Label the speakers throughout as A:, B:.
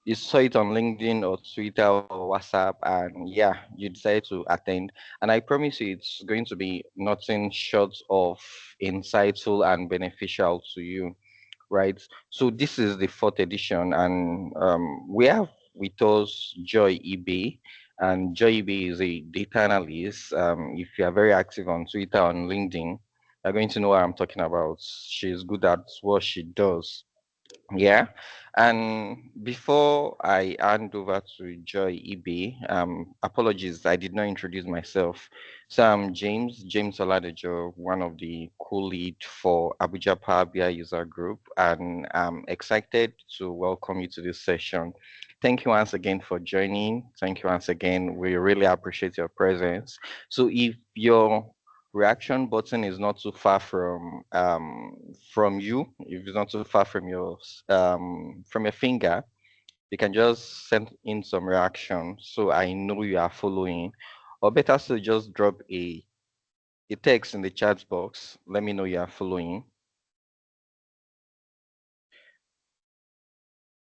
A: you saw it on LinkedIn or Twitter or WhatsApp, and yeah, you decided to attend. And I promise you, it's going to be nothing short of insightful and beneficial to you, right? So this is the fourth edition, and we have with us Joy eBay, and Joy eBay is a data analyst. If you are very active on Twitter, on LinkedIn, you're going to know what I'm talking about. She's good at what she does. Yeah. And before I hand over to Joy Ibe, apologies, I did not introduce myself. So I'm James Oladejo, one of the co-lead for Abuja Power BI user group, and I'm excited to welcome you to this session. Thank you once again for joining. Thank you once again. We really appreciate your presence. So if your reaction button is not too far from you, if it's not too far from your finger, you can just send in some reaction so I know you are following, or better still, just drop a text in the chat box. Let me know you are following.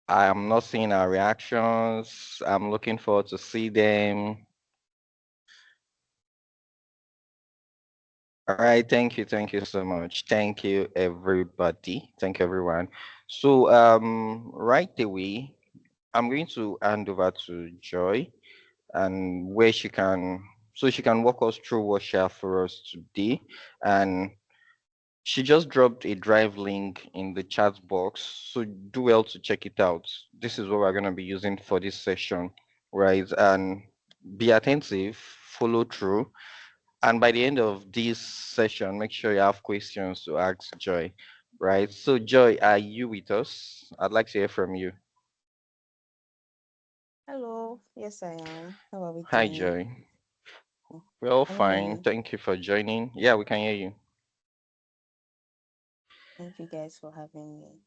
A: I am not seeing our reactions. I'm looking forward to see them. All right, thank you so much. Thank you, everybody. Thank you, everyone. So, right away, I'm going to hand over to Joy, and where she can, so she can walk us through what she has for us today. And she just dropped a drive link in the chat box, so do well to check it out. This is what we're going to be using for this session, right? And be attentive, follow through, and by the end of this session, make sure you have questions to ask Joy, right? So, Joy, are you with us? I'd like to hear from you.
B: Hello. Yes, I am. How are we
A: Hi,
B: doing?
A: Joy.
B: Mm.
A: We're all
B: Can you hear
A: fine.
B: me?
A: Thank you for joining. Yeah, we can hear you.
B: Thank you guys for having me.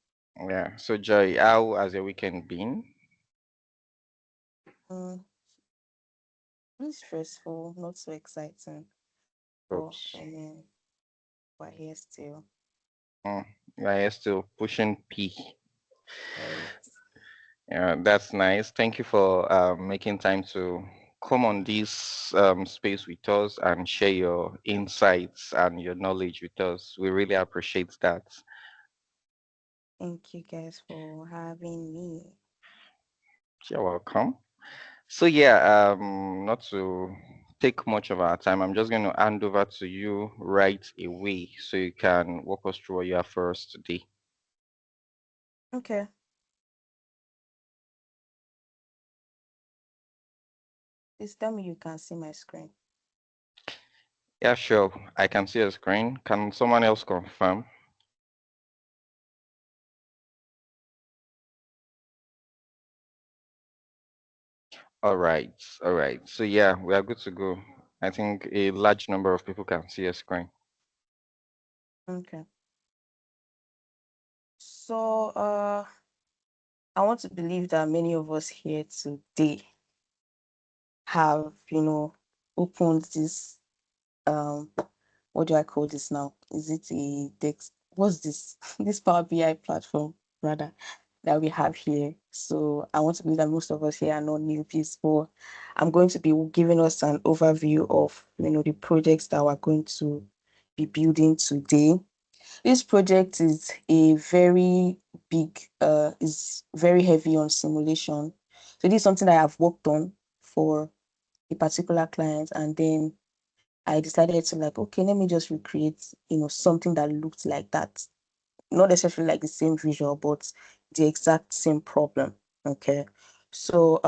A: Yeah. So, Joy, how has your weekend been?
B: Mm, really stressful, not so exciting, but
A: Oops.
B: I mean, we're here still,
A: Mm, yeah, still pushing P.
B: right?
A: Yeah, that's nice. Thank you for making time to come on this space with us and share your insights and your knowledge with us. We really appreciate that.
B: Thank you guys for having me.
A: You're welcome. So yeah, not to take much of our time, I'm just going to hand over to you right away so you can walk us through what you have for us today.
B: Okay. Please tell me you can see my screen.
A: Yeah, sure. I can see a screen. Can someone else confirm? All right. All right. So yeah, we are good to go. I think a large number of people can see a screen.
B: Okay. So, I want to believe that many of us here today have, opened this um what do I call this now? Is it a Dex? What's this? This Power BI platform, rather, that we have here. So I want to believe that most of us here are not newbies, but I'm going to be giving us an overview of, the projects that we're going to be building today. This project is a very big, is very heavy on simulation. So this is something that I've worked on for a particular client, and then I decided to like, okay, let me just recreate, something that looked like that. Not necessarily like the same visual, but the exact same problem. Okay. So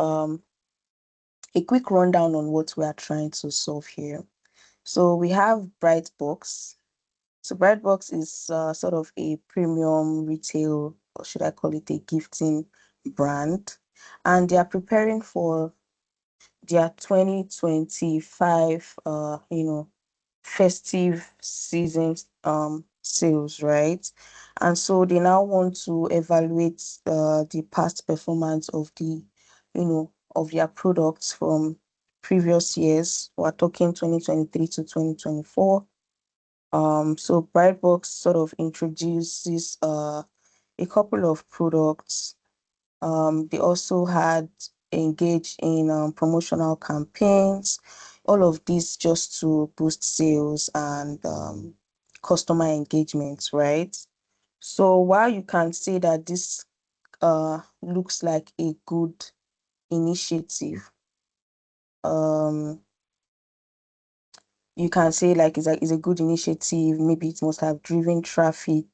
B: a quick rundown on what we are trying to solve here. So we have Brightbox. So Brightbox is sort of a premium retail, or should I call it a gifting brand, and they are preparing for their 2025 festive season sales, right? And so they now want to evaluate the past performance of of their products from previous years. We're talking 2023 to 2024. So Brightbox sort of introduces a couple of products They also had engaged in promotional campaigns, all of this just to boost sales and customer engagement, right? So while you can say that this looks like a good initiative, um, you can say like it's a good initiative. Maybe it must have driven traffic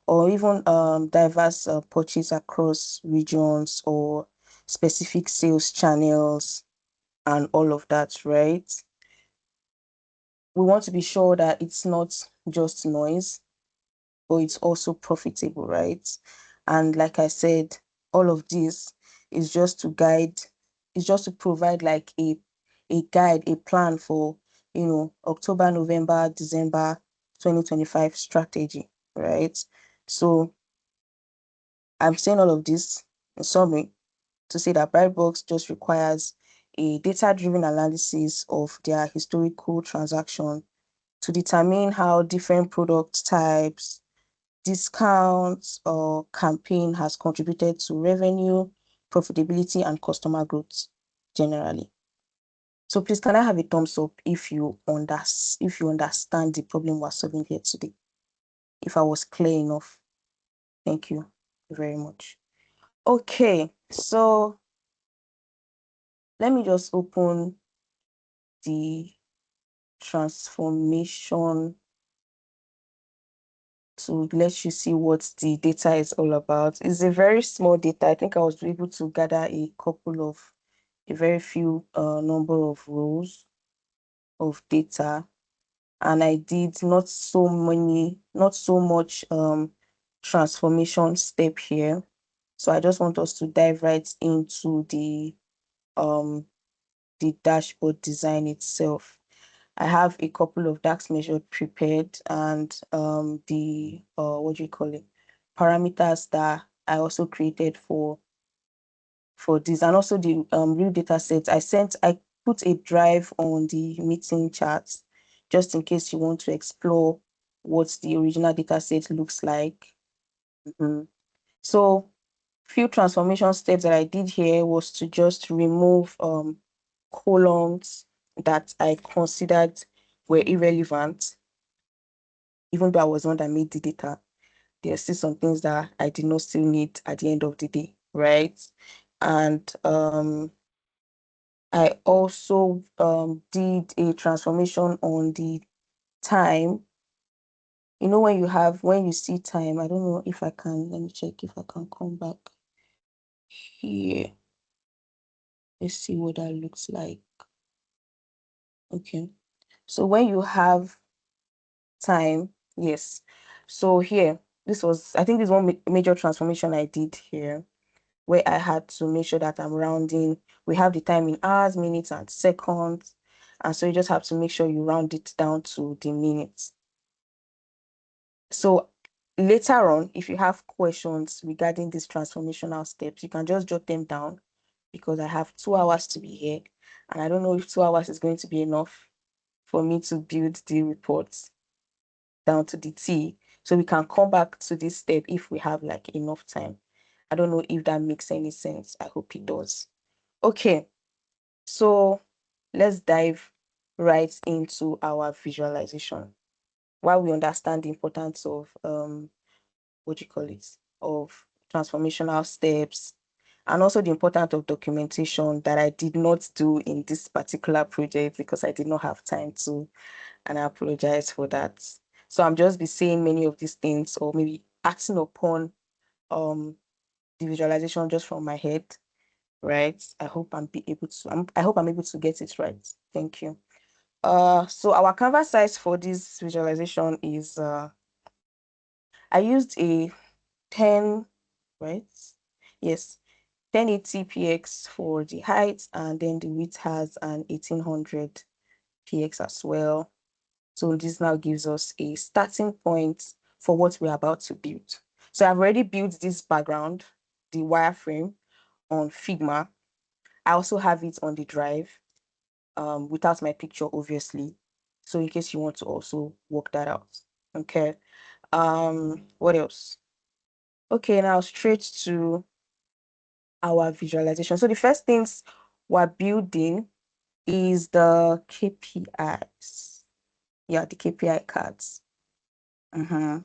B: or even diverse purchase across regions or specific sales channels and all of that, right? We want to be sure that it's not just noise, but it's also profitable, right? And like I said, all of this is just to guide, is just to provide like a guide, a plan for, October, November, December 2025 strategy, right? So I'm saying all of this in summary to say that Brightbox just requires a data-driven analysis of their historical transaction to determine how different product types, discounts, or campaign has contributed to revenue, profitability, and customer growth generally. So please, can I have a thumbs up if if you understand the problem we're solving here today? If I was clear enough. Thank you very much. Okay, so let me just open the transformation to let you see what the data is all about. It's a very small data. I think I was able to gather a very few number of rows of data, and I did not so much transformation step here. So I just want us to dive right into um the dashboard design itself. I have a couple of DAX measures prepared and the what do you call it, parameters that I also created for this, and also the real data set. I put a drive on the meeting charts just in case you want to explore what the original data set looks like. So few transformation steps that I did here was to just remove columns that I considered were irrelevant, even though I was the one that made the data. There are still some things that I did not still need at the end of the day, right? And I also did a transformation on the time. When you see time, I don't know if I can, let me check if I can come back here. Let's see what that looks like. Okay. So when you have time, yes. So here, I think this one major transformation I did here, where I had to make sure that I'm rounding. We have the time in hours, minutes, and seconds. And so you just have to make sure you round it down to the minutes. So later on, if you have questions regarding these transformational steps, you can just jot them down because I have 2 hours to be here. And I don't know if 2 hours is going to be enough for me to build the reports down to the T. So we can come back to this step if we have like enough time. I don't know if that makes any sense. I hope it does. Okay, so let's dive right into our visualization. While we understand the importance of what do you call it, of transformational steps, and also the importance of documentation that I did not do in this particular project because I did not have time to, and I apologize for that. So I'm just be saying many of these things or maybe acting upon um the visualization just from my head, right? I hope I'm able to get it right. Thank you. So our canvas size for this visualization is I used a 10, right? Yes, 1080 px for the height, and then the width has an 1800 px as well. So this now gives us a starting point for what we're about to build. So I've already built this background, the wireframe, on Figma. I also have it on the drive without my picture, obviously. So in case you want to also work that out. Okay. What else? Okay, now straight to our visualization. So the first things we're building is the KPIs. Yeah, the KPI cards.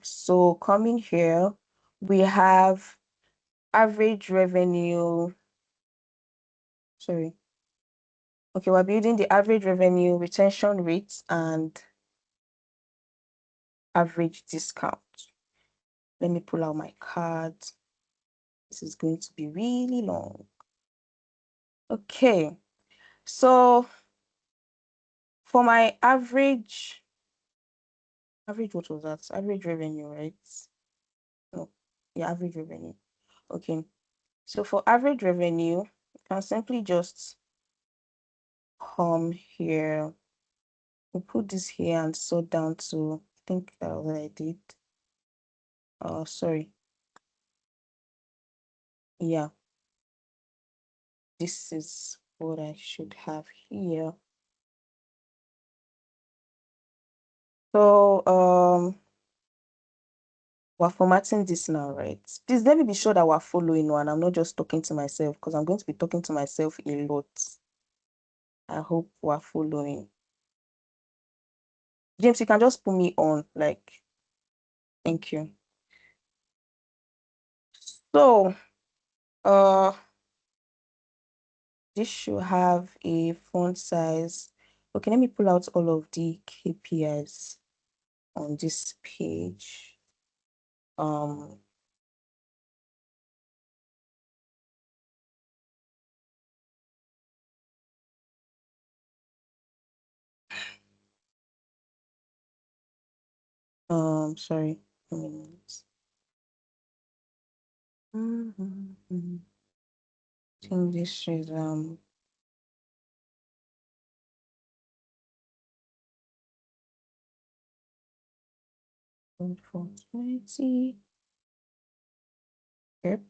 B: So coming here, we have average revenue. Sorry. Okay, we're building the average revenue, retention rates, and average discount. Let me pull out my card. This is going to be really long. Okay, so for my average, what was that? Average revenue, right? No, yeah, average revenue. Okay, so for average revenue, you can simply just come here. We'll put this here and sort down to, I think that was what I did. Oh, sorry. Yeah, this is what I should have here. So, we're formatting this now, right? Please let me be sure that we're following one. I'm not just talking to myself because I'm going to be talking to myself a lot. I hope we're following. James, you can just put me on, like, thank you. So, uh, this should have a font size. Okay, let me pull out all of the KPIs on this page. Sorry. A minute. I think this is for 20. Yep.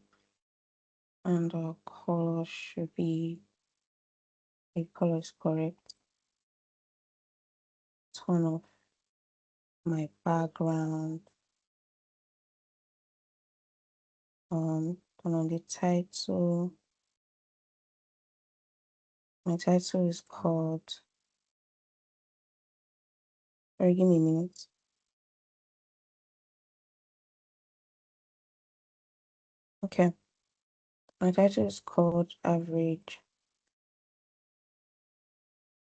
B: And the color should be, the color is correct. Turn off my background. Turn on the title. My title is called, sorry, give me a minute. Okay. My title is called Average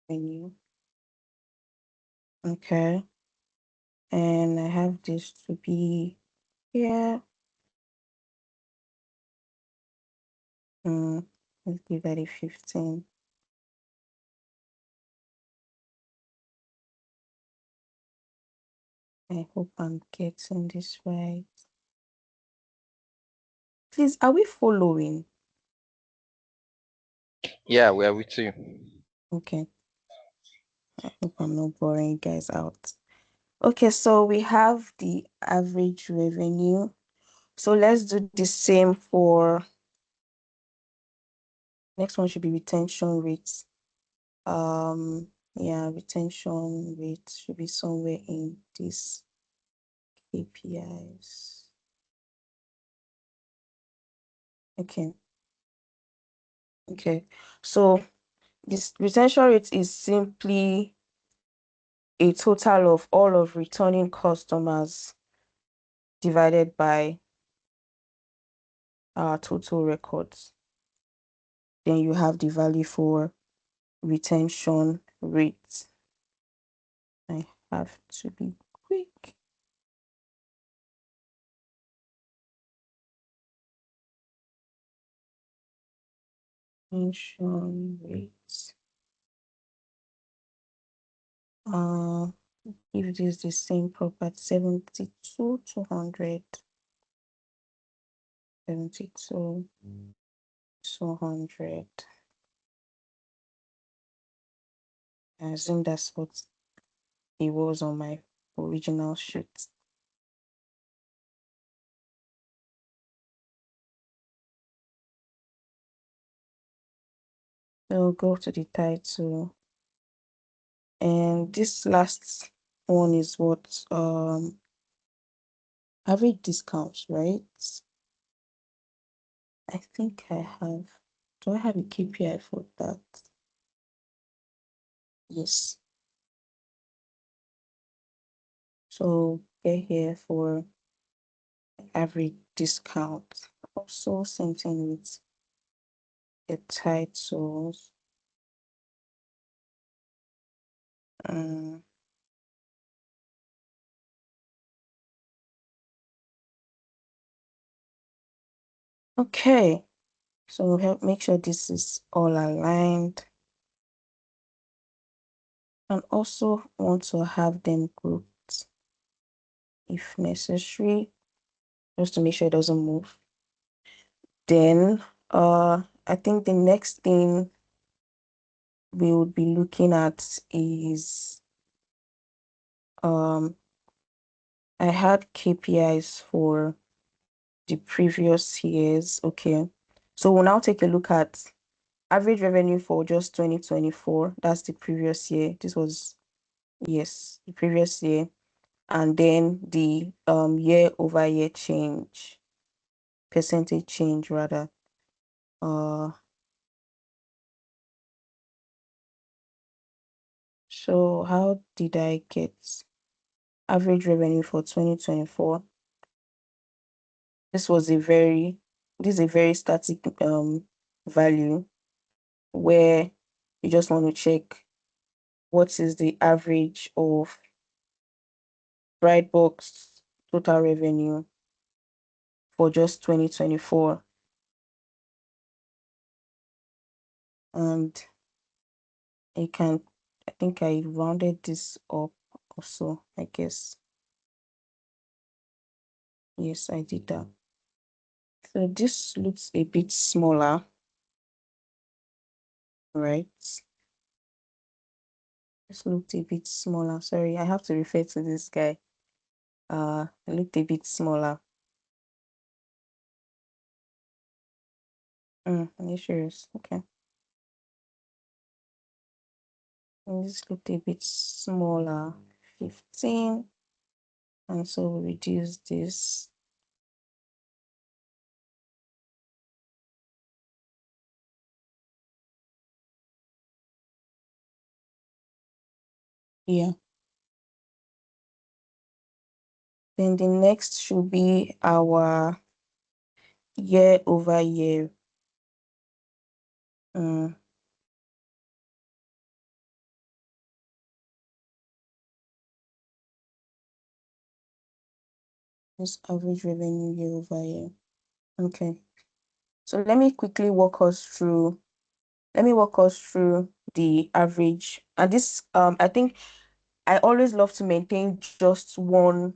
B: Menu. Okay. And I have this to be here. Let's give that a 15. I hope I'm getting this right. Please, are we following?
A: Yeah, we are with you.
B: Okay. I hope I'm not boring you guys out. Okay, so we have the average revenue. So let's do the same for, next one should be retention rates. Yeah, retention rate should be somewhere in this KPIs. Okay. Okay. So this retention rate is simply a total of all of returning customers divided by our total records. Then you have the value for retention rate. I have to be quick. Retention rate. If it is the same property, 72 to 100. 72 to 100. I assume that's what it was on my original sheet. So go to the title. And this last one is what average discounts, right? I think I have. Do I have a KPI for that? Yes. So get here for average discount. Also, same thing with the titles. Um, okay. So we'll help make sure this is all aligned. And also want to have them grouped if necessary, just to make sure it doesn't move. Then I think the next thing we would be looking at is I had KPIs for the previous years. Okay. So we'll now take a look at average revenue for just 2024. That's the previous year. This was, yes, the previous year. And then the year over year change, percentage change rather. Uh so how did I get average revenue for 2024? This was a very this is a very static value where you just want to check what is the average of Brightbox total revenue for just 2024. And I can, I think I rounded this up also, I guess. Yes, I did that. So this looks a bit smaller, right? This looked a bit smaller. Sorry, I have to refer to this guy. It looked a bit smaller. Are you serious? Okay. And this looked a bit smaller. 15. And so we reduce this. Yeah. Then the next should be our year over year. This average revenue year over year. Okay. So let me walk us through the average. And this I think I always love to maintain just one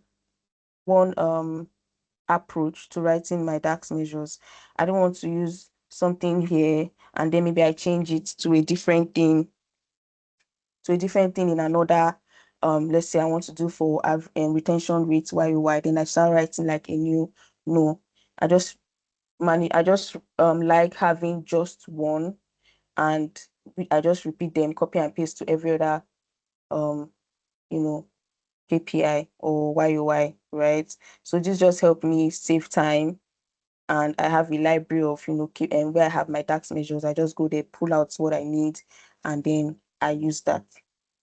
B: approach to writing my DAX measures. I don't want to use something here and then maybe I change it to a different thing in another. Let's say I want to do for retention rates YOY, then I start writing like a new. No, I just I just like having just one, and I just repeat them, copy and paste to every other um you know KPI or YOY, right? So this just helped me save time, and I have a library of and where I have my tax measures. I just go there, pull out what I need, and then I use that.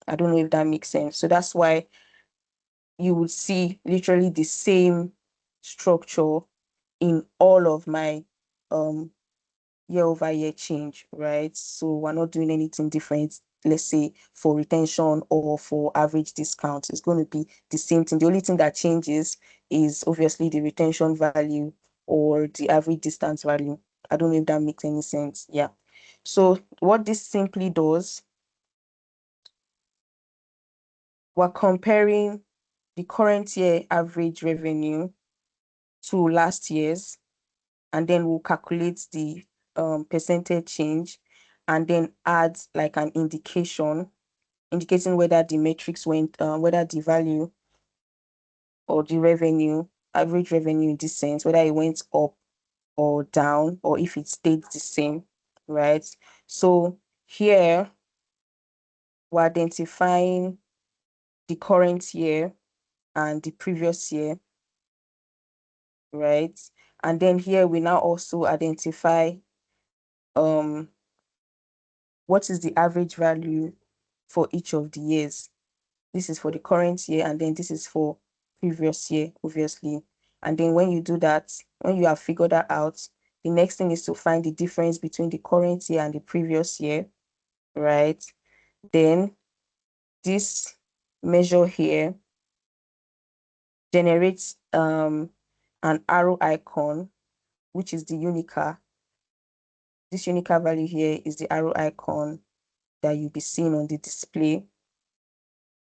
B: I don't know if that makes sense. So that's why you would see literally the same structure in all of my um year over year change, right? So we're not doing anything different. Let's say for retention or for average discount, it's going to be the same thing. The only thing that changes is obviously the retention value or the average distance value. I don't know if that makes any sense. Yeah. So what this simply does, we're comparing the current year average revenue to last year's, and then we'll calculate the percentage change, and then add like an indication indicating whether the metrics went whether the value or the revenue, average revenue in this sense, whether it went up or down, or if it stayed the same, right? So here we're identifying the current year and the previous year, right? And then here we now also identify um what is the average value for each of the years. This is for the current year, and then this is for previous year, obviously. And then when you do that, when you have figured that out, the next thing is to find the difference between the current year and the previous year, right? Then this measure here generates an arrow icon, which is the unica. This unica value here is the arrow icon that you'll be seeing on the display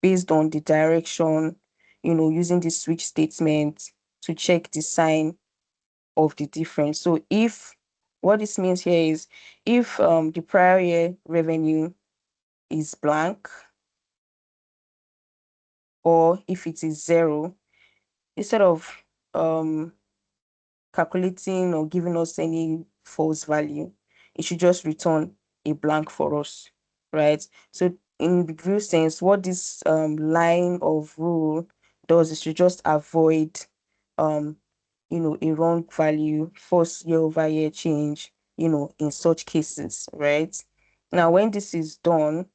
B: based on the direction, using the switch statement to check the sign of the difference. So if what this means here is if the prior year revenue is blank, or if it is zero, instead of um calculating or giving us any false value, it should just return a blank for us, right? So in the real sense, what this line of rule does is to just avoid um a wrong value, false year over year change, in such cases, right? Now when this is done,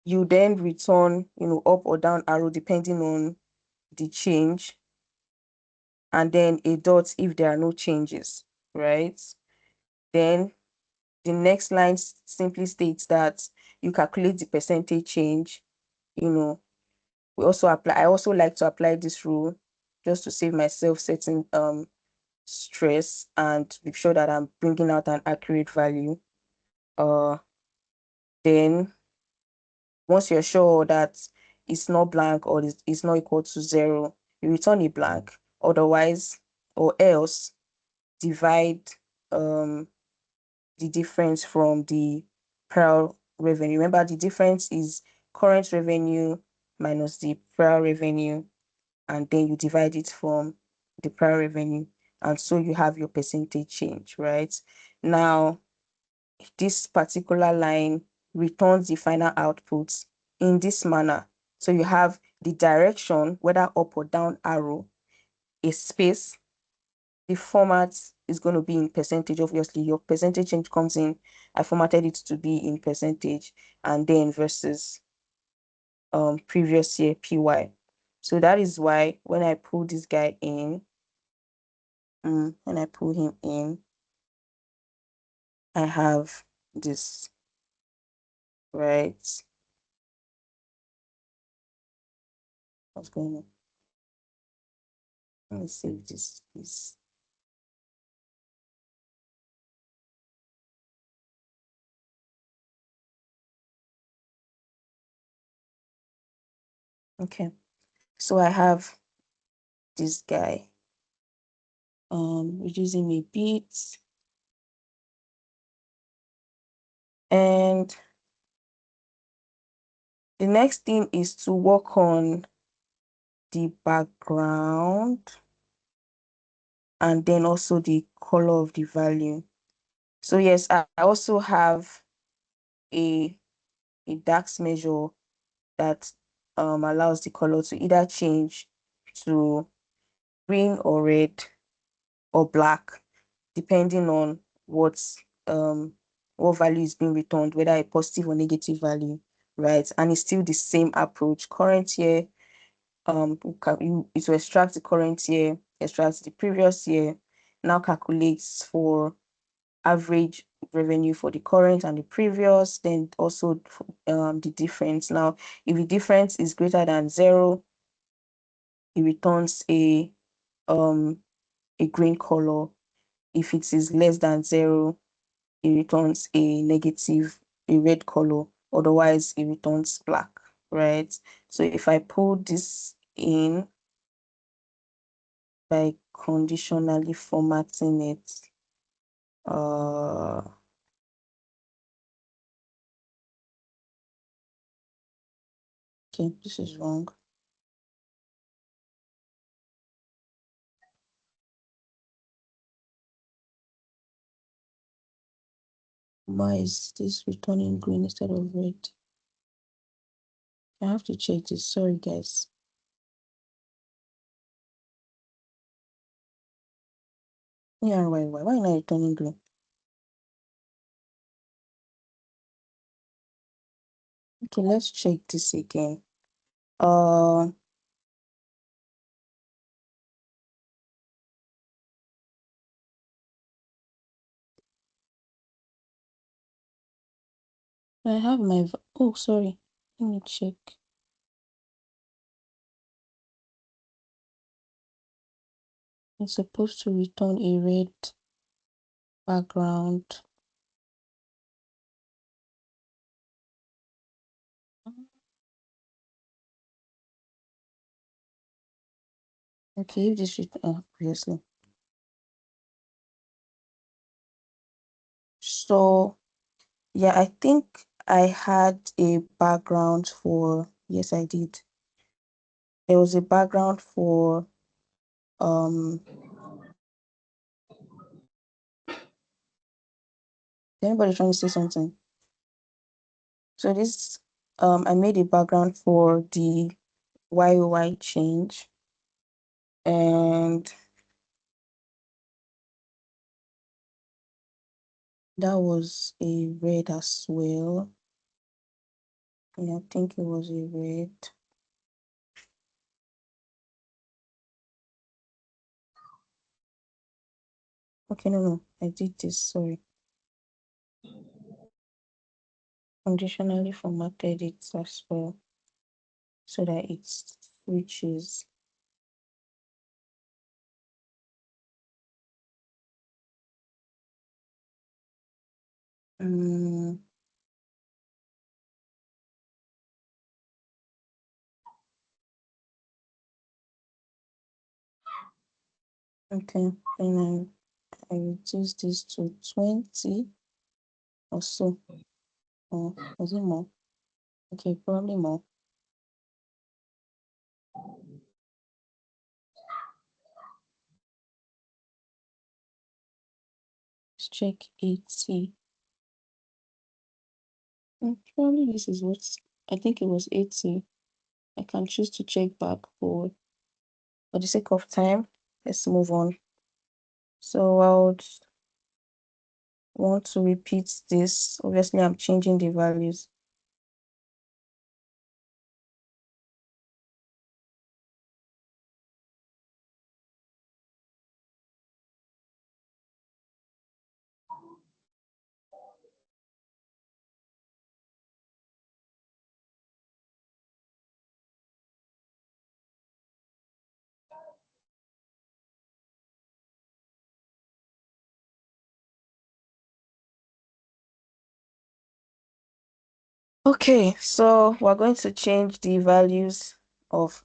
B: you then return, up or down arrow depending on the change, and then a dot if there are no changes, right? Then the next line simply states that you calculate the percentage change. You know, I also like to apply this rule just to save myself certain stress and be sure that I'm bringing out an accurate value. Uh, then once you're sure that it's not blank or it's not equal to zero, you return a blank. Otherwise, or else divide um the difference from the prior revenue. Remember, the difference is current revenue minus the prior revenue, and then you divide it from the prior revenue, and so you have your percentage change, right? Now, this particular line returns the final output in this manner. So you have the direction, whether up or down arrow, a space. The format is going to be in percentage. Obviously, your percentage change comes in. I formatted it to be in percentage, and then versus previous year PY. So that is why when I pull this guy in, when I pull him in, I have this, right? What's going on? Let me save this, please. Okay, so I have this guy reducing a bit, and the next thing is to work on the background and then also the color of the value. So yes, I also have a dark measure that allows the color to either change to green or red or black, depending on um what value is being returned, whether a positive or negative value, right? And it's still the same approach. Current year, it will extract the current year, extract the previous year, now calculates for average revenue for the current and the previous, then also the difference. Now, if the difference is greater than zero, it returns um a green color. If it is less than zero, it returns a red color. Otherwise, it returns black, right? So if I pull this in by conditionally formatting it, okay, this is wrong. Why is this returning green instead of red? I have to check this. Sorry, guys. Yeah, why not returning green? Okay, let's check this again. Uh, I have my oh sorry. Let me check. It's supposed to return a red background. Okay, if this return obviously. So yeah, I think I had a background for yes I did. There was a background for um anybody trying to say something? So this I made a background for the YOY change and that was a red as well. Yeah, I think it was a red. Okay, no, I did this, sorry. Conditionally formatted it as well so that it switches. Mm, okay, and I reduce this to 20 or so. Or was it more? Okay, probably more. Let's check 80. Probably this is what I think it was 80. I can choose to check back for the sake of time. Let's move on. So I would want to repeat this. Obviously, I'm changing the values. Okay, so we're going to change the values of,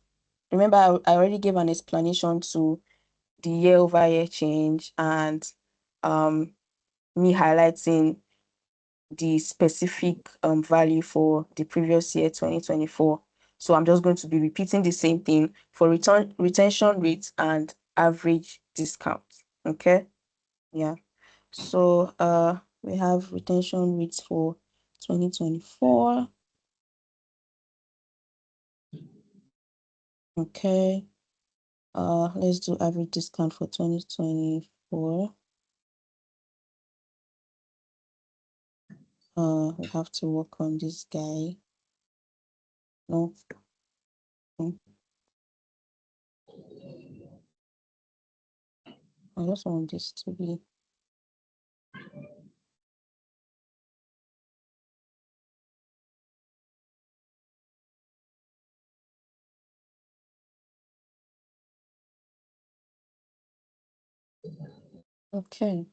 B: remember I already gave an explanation to the year over year change and um me highlighting the specific value for the previous year 2024. So I'm just going to be repeating the same thing for retention rates and average discount. Okay. Yeah. So we have retention rates for 2024. Okay. Let's do average discount for 2024. We have to work on this guy. No. mm, I just want this to be okay.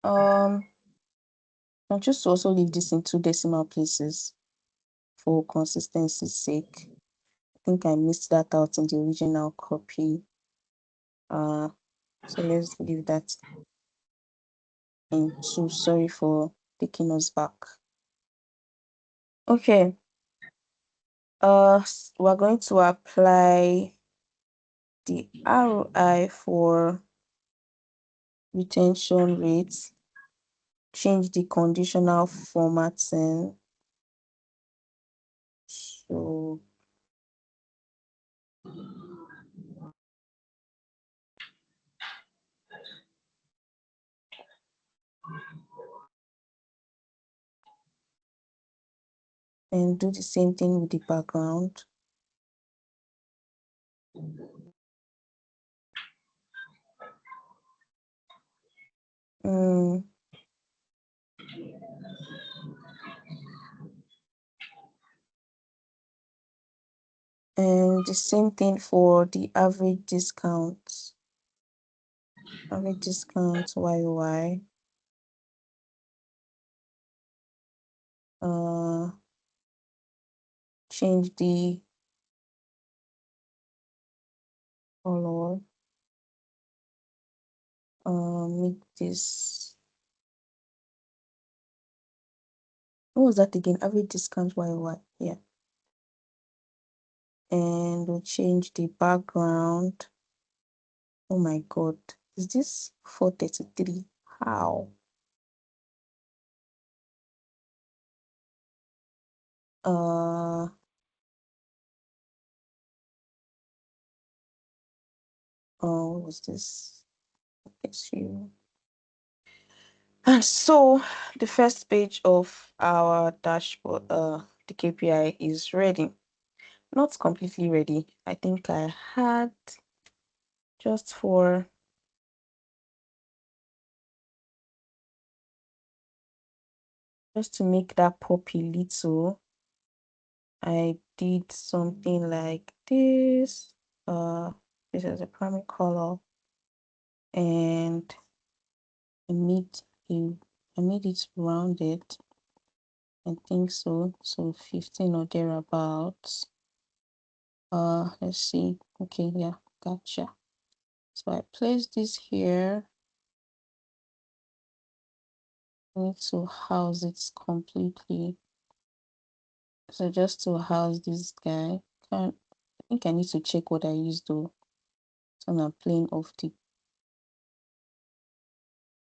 B: I'll just also leave this in two decimal places for consistency's sake. I think I missed that out in the original copy. So let's leave that in two. Sorry for taking us back. Okay. We're going to apply the ROI for retention rates, change the conditional formatting. So and do the same thing with the background. Mm, and the same thing for the average discount. Average discount YY. Change the color. Make this. What was that again? Average discount YY. Yeah. And we'll change the background. Oh my god. Is this 433? How? What was this? SU. And so the first page of our dashboard, the KPI is ready. Not completely ready. I think I had just for just to make that poppy little, I did something like this. This is a primary color, and I made it rounded. I think so. So 15 or thereabouts. Let's see. Okay, yeah, gotcha. So I place this here. I need to house it completely. So just to house this guy, I think I need to check what I used though. So I'm playing off the.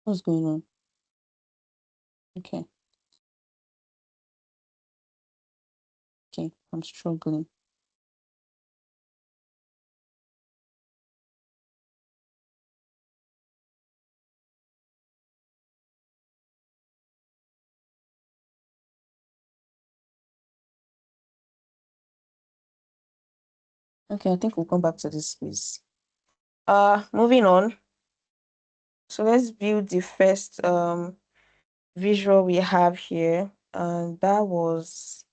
B: What's going on? Okay, okay, I'm struggling. Okay, I think we'll come back to this please. Moving on. So let's build the first visual we have here, and that was,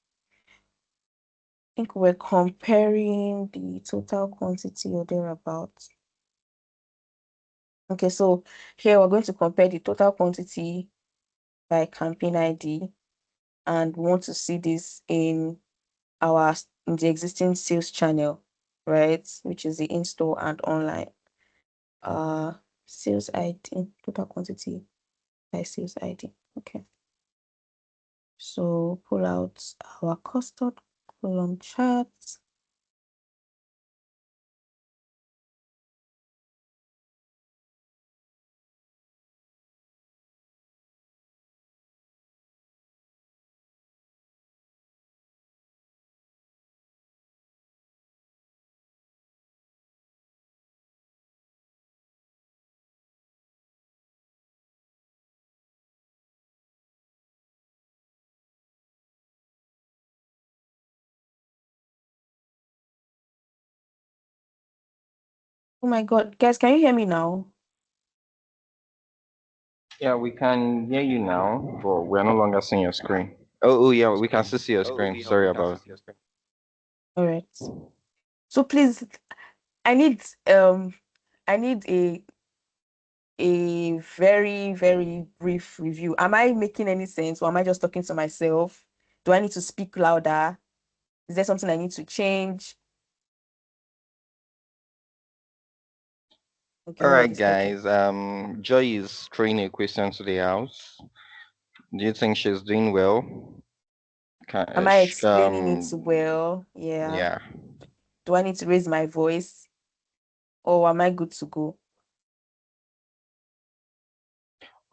B: I think we're comparing the total quantity or thereabouts. Okay, so here we're going to compare the total quantity by campaign ID, and we want to see this in the existing sales channel, right? Which is the in-store and online. Sales ID, total quantity by sales ID. Okay. So pull out our custard column chart. Oh my God, guys, can you hear me now?
A: Yeah, we can hear you now, but we're no longer seeing your screen. Yeah, we can still see your screen. Sorry about it.
B: All right. So please, I need um I need a very, very brief review. Am I making any sense, or am I just talking to myself? Do I need to speak louder? Is there something I need to change? Okay,
A: All right,
B: nobody's talking.
A: guys. Joy is throwing a question to the house. Do you think she's doing well?
B: Am I explaining it well? Yeah.
A: Yeah.
B: Do I need to raise my voice, or am I good to go?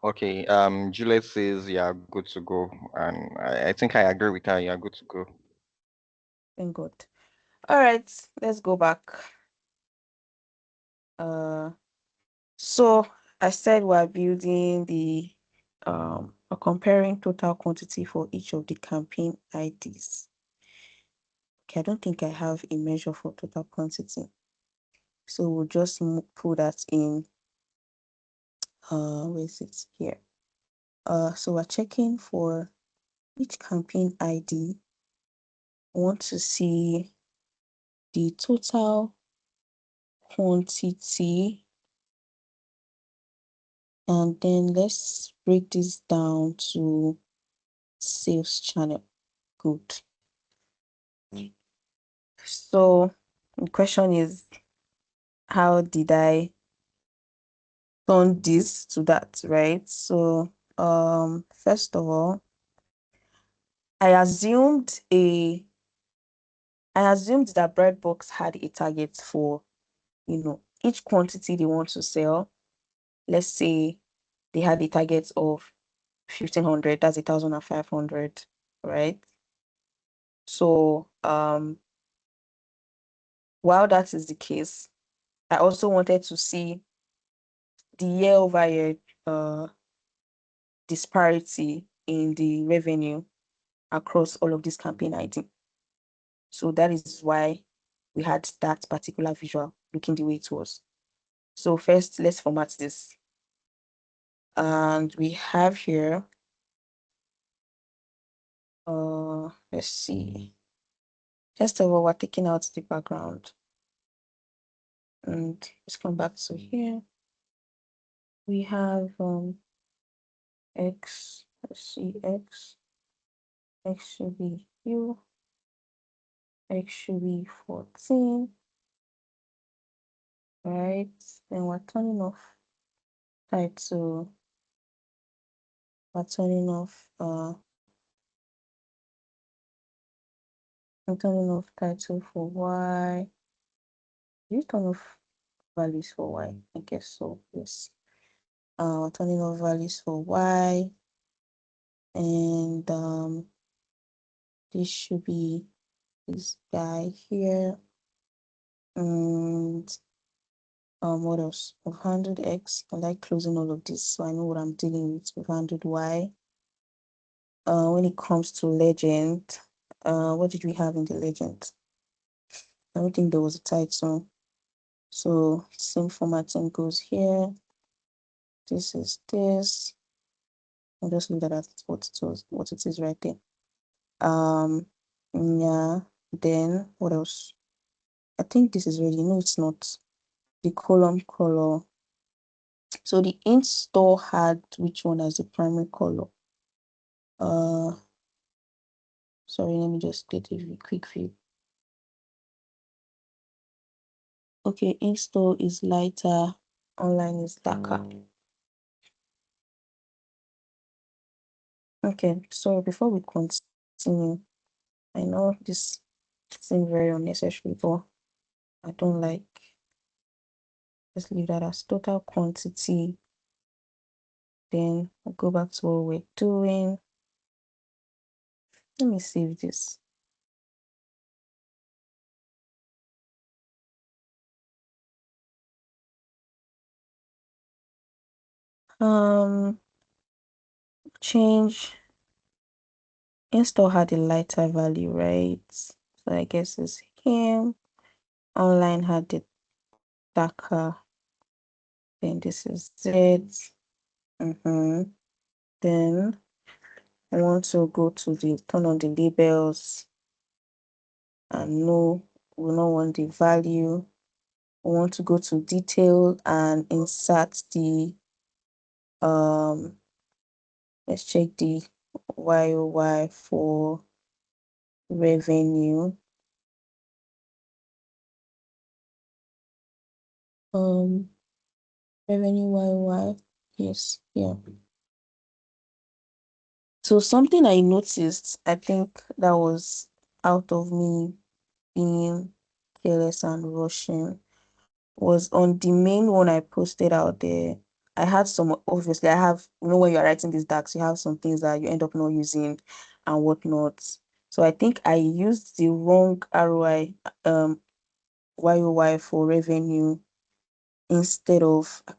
A: Okay. Juliet says you're good to go, and I think I agree with her. You're good to go.
B: Thank God. All right, let's go back. Uh, so I said we're building the or comparing total quantity for each of the campaign IDs. Okay, I don't think I have a measure for total quantity. So we'll just put that in, where is it here? So we're checking for each campaign ID. I want to see the total quantity, and then let's break this down to sales channel. Good. So the question is, how did I turn this to that, right? So first of all, I assumed a I assumed that Breadbox had a target for, each quantity they want to sell. Let's say they had a target of 1,500, that's 1,500, right? So while that is the case, I also wanted to see the year-over-year disparity in the revenue across all of these campaign ID. So that is why we had that particular visual looking the way it was. So first, let's format this. And we have here, let's see. First of all, we're taking out the background. And let's come back to here. We have X, let's see, X should be U, X should be 14, right? Then we're turning off title, we're turning off, I'm turning off title for Y. You turn off values for Y, I guess so, yes. Turning off values for Y, and this should be this guy here, and what else? We've handled X. I like closing all of this so I know what I'm dealing with. We've handled Y. When it comes to legend, what did we have in the legend? I don't think there was a title. So same formatting goes here. This is this. I'll just leave that as what it is right there. Yeah. Then what else? I think this is ready. No, it's not. The column color. So the int store had which one as the primary color? Sorry, let me just get a quick view. Okay, ink store is lighter, online is darker. Okay, so before we continue, I know this seems very unnecessary, but I don't like. Let's leave that as total quantity. Then I'll go back to what we're doing. Let me save this. Change install had a lighter value, right? So I guess it's him. Online had the darker. Then this is Z. Then I want to go to the turn on the labels, and no, we don't want the value. We want to go to detail and insert the let's check the YOY for revenue. Revenue YOY, yes, yeah. So something I noticed, I think that was out of me being careless and rushing, was on the main one I posted out there. I had some, obviously, I have, when you're writing these DAX, you have some things that you end up not using and whatnot. So I think I used the wrong ROI, YOY for revenue instead of, I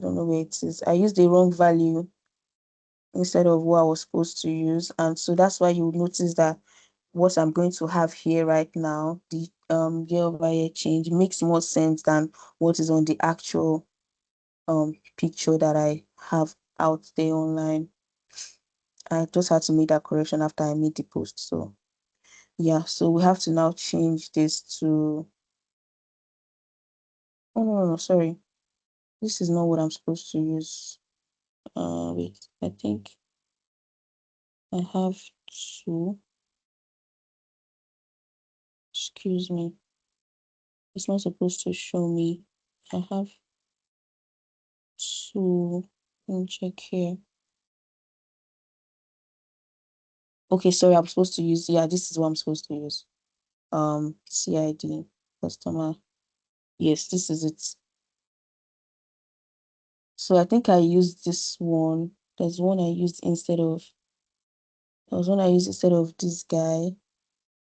B: don't know where it is. I used the wrong value instead of what I was supposed to use. And so that's why you notice that what I'm going to have here right now, the year-over-year change makes more sense than what is on the actual picture that I have out there online. I just had to make that correction after I made the post. So yeah, so we have to now change this to, oh no, no, no, sorry. This is not what I'm supposed to use. Wait, I think I have to, excuse me. It's not supposed to show me. I have to, let me check here. Okay, sorry, I'm supposed to use, yeah, this is what I'm supposed to use. CID, customer. Yes, this is it. So I think I used this one. There's one I used instead of, there was one I used instead of this guy.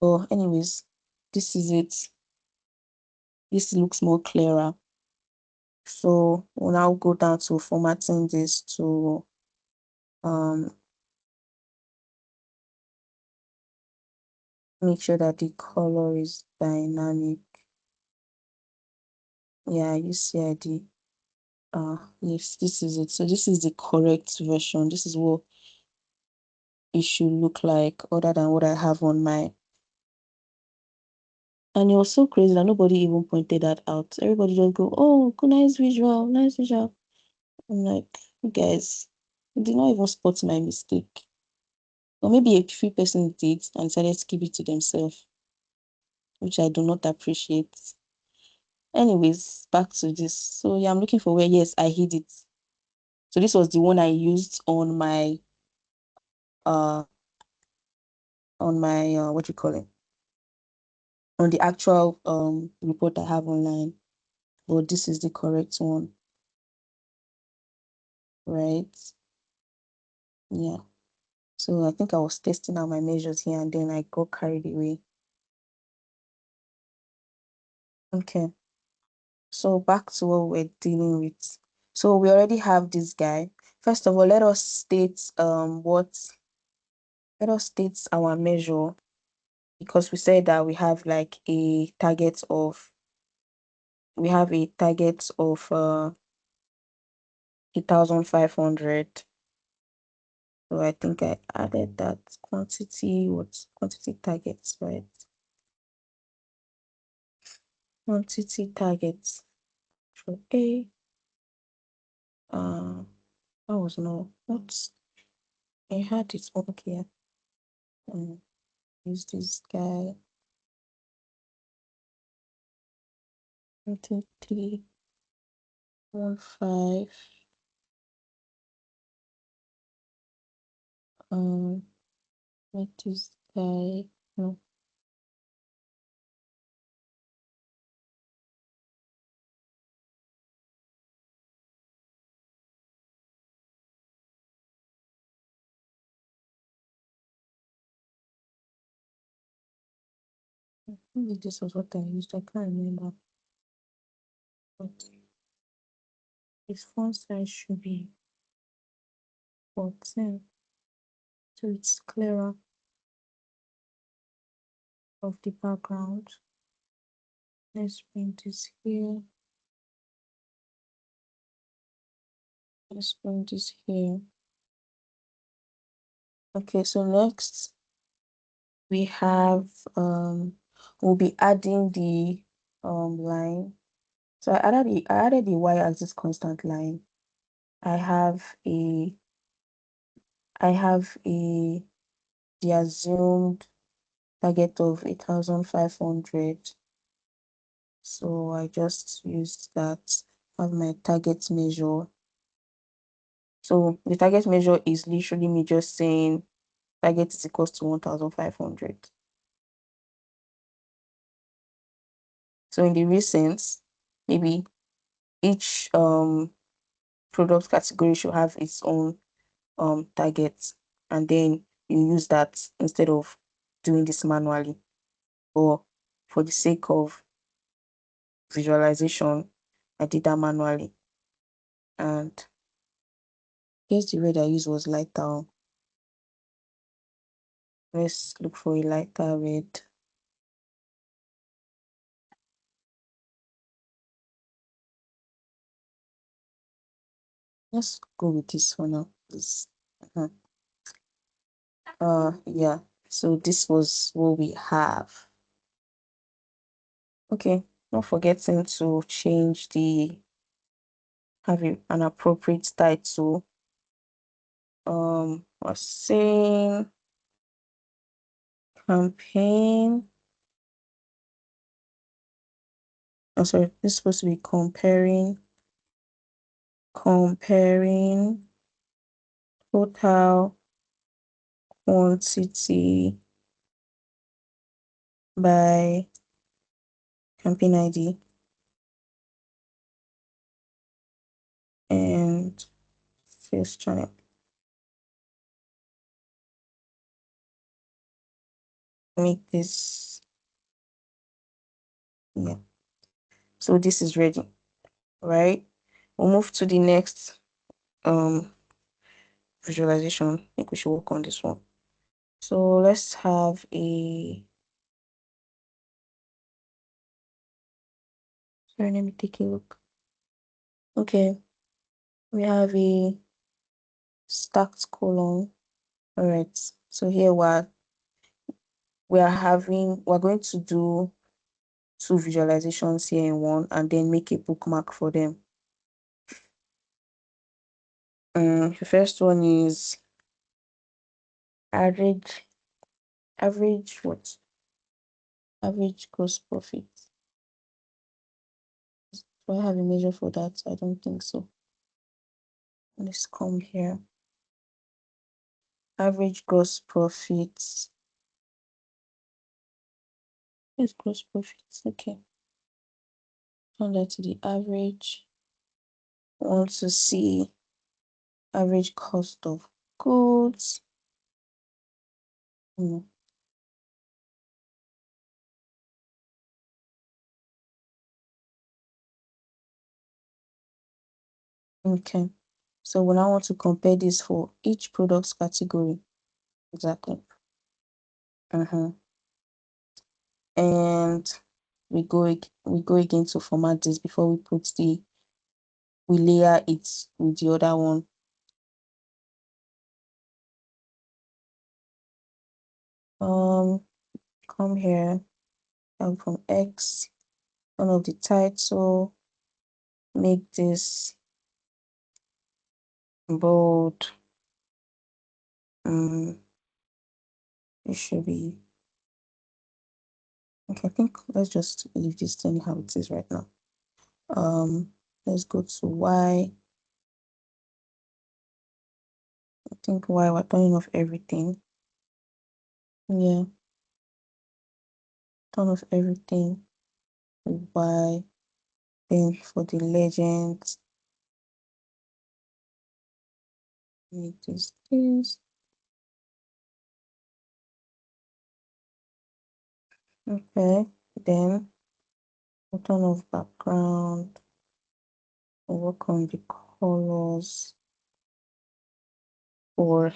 B: But anyways, this is it. This looks more clearer. So we'll now go down to formatting this to um make sure that the color is dynamic. Yeah, I use CID. Yes, this is it. So this is the correct version. This is what it should look like other than what I have on my. And it was so crazy that nobody even pointed that out. Everybody just go, oh, good, nice visual, nice visual. I'm like, you guys, you did not even spot my mistake. Or maybe a few persons did and decided to keep it to themselves, which I do not appreciate. Anyways, back to this. So yeah, I'm looking for where, yes, I hid it. So this was the one I used uh on my what you call it? On the actual report I have online. But this is the correct one, right? Yeah. So I think I was testing out my measures here and then I got carried away. Okay. So back to what we're dealing with. So we already have this guy. First of all, let us state our measure, because we said that we have a target of 1,500. So I think I added that quantity targets, right? Quantity targets for A. That was no, what I had it okay. Use this guy. 2315. Make this guy, no, maybe this was what I used. I can't remember. But his font size should be 14, so it's clearer of the background. Let's bring this here. Let's bring this here. Okay, so next we have we'll be adding the line. So I added the y-axis constant line. I have a I have a the assumed target of 8,500. So I just used that as my target measure. So the target measure is literally me just saying target is equals to 1,500. So in the recent, maybe each product category should have its own target, and then you use that instead of doing this manually. Or for the sake of visualization, I did that manually. And Guess the red I used was lighter. Let's look for a lighter red. Let's go with this for now, please. Yeah. So this was what we have. Okay, not forgetting to change the have an appropriate title. I was saying campaign. Oh, sorry, this is supposed to be comparing total quantity by campaign ID and first channel. Make this, yeah. So this is ready, right? We'll move to the next visualization. I think we should work on this one. So let's have a, sorry, let me take a look. Okay, we have a stacked column. All right, so here we're going to do two visualizations here in one and then make a bookmark for them. The first one is average what? Average gross profit. Do I have a measure for that? I don't think so. Let's come here. Average gross profit. Here's gross profit. Okay. Turn that to the average. I want to see average cost of goods. Okay. So when I want to compare this for each products category. Exactly. And we go again to format this before we layer it with the other one. Come here, and from X, one of the title, make this bold. It should be okay. I think let's just leave this thing how it is right now. Let's go to Y. I think Y, we're turning off everything. Yeah, turn off everything. Y. Then for the legends, make this. Okay, then turn off background. Work on the colors for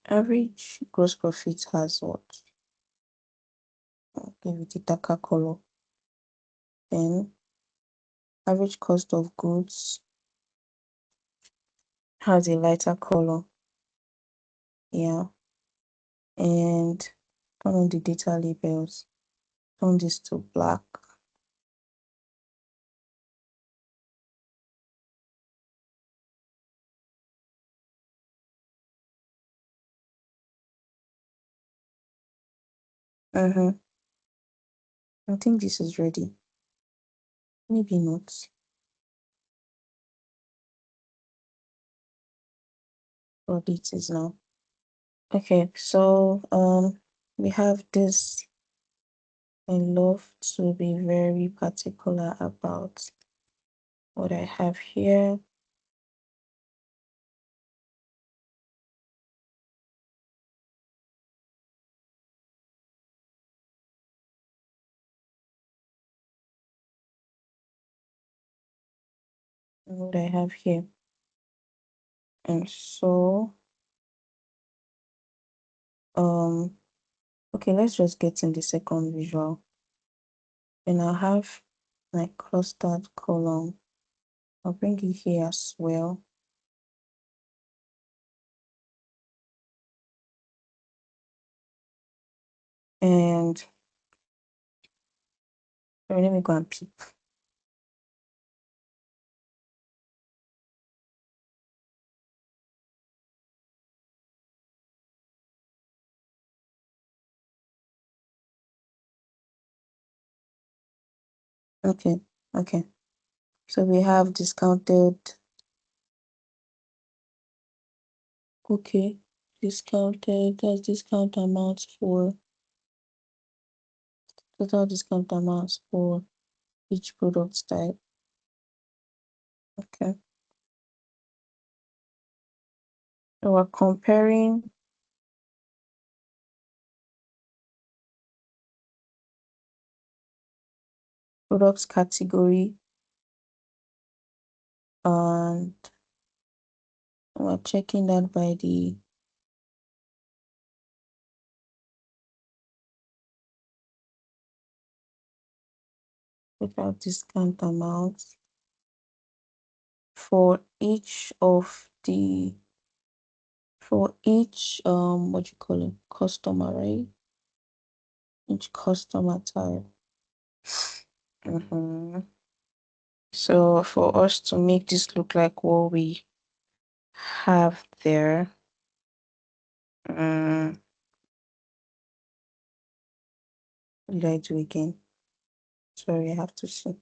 B: average gross profit has what? Okay, with the darker color. Then average cost of goods has a lighter color. Yeah. And turn on the data labels. Turn this to black. I think this is ready. Maybe not. But it is now. Okay, so we have this. I love to be very particular about what I have here. what I have here. And so, okay, let's just get in the second visual. Then I'll have my clustered column. I'll bring it here as well. And let me go and peep. Okay, okay. So we have discounted. Okay, discounted. That's discount amounts for total discount amounts for each product type. Okay. So we're comparing products category and we're checking that by the total discount amounts for each of the for each what do you call it, customer, right? Each customer type. So for us to make this look like what we have there, what did I do again? Sorry, I have to see.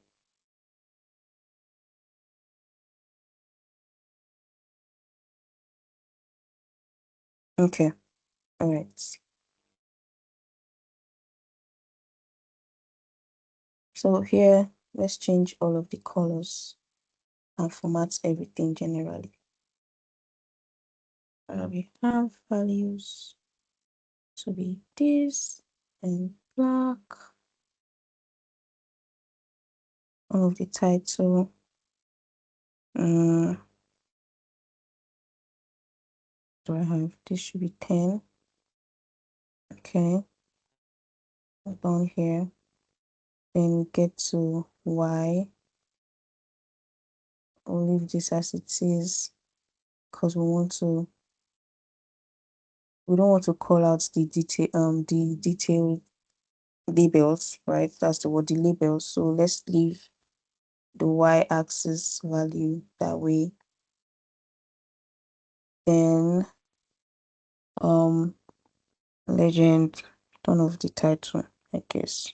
B: Okay, all right. So here, let's change all of the colors and format everything generally. We have values to be this and black. All of the title. Do I have this should be 10. Okay, down here. Then we get to Y. I'll leave this as it is because we don't want to call out the detailed labels, right? That's the word, the labels. So let's leave the y-axis value that way. Then legend, turn off the title, I guess.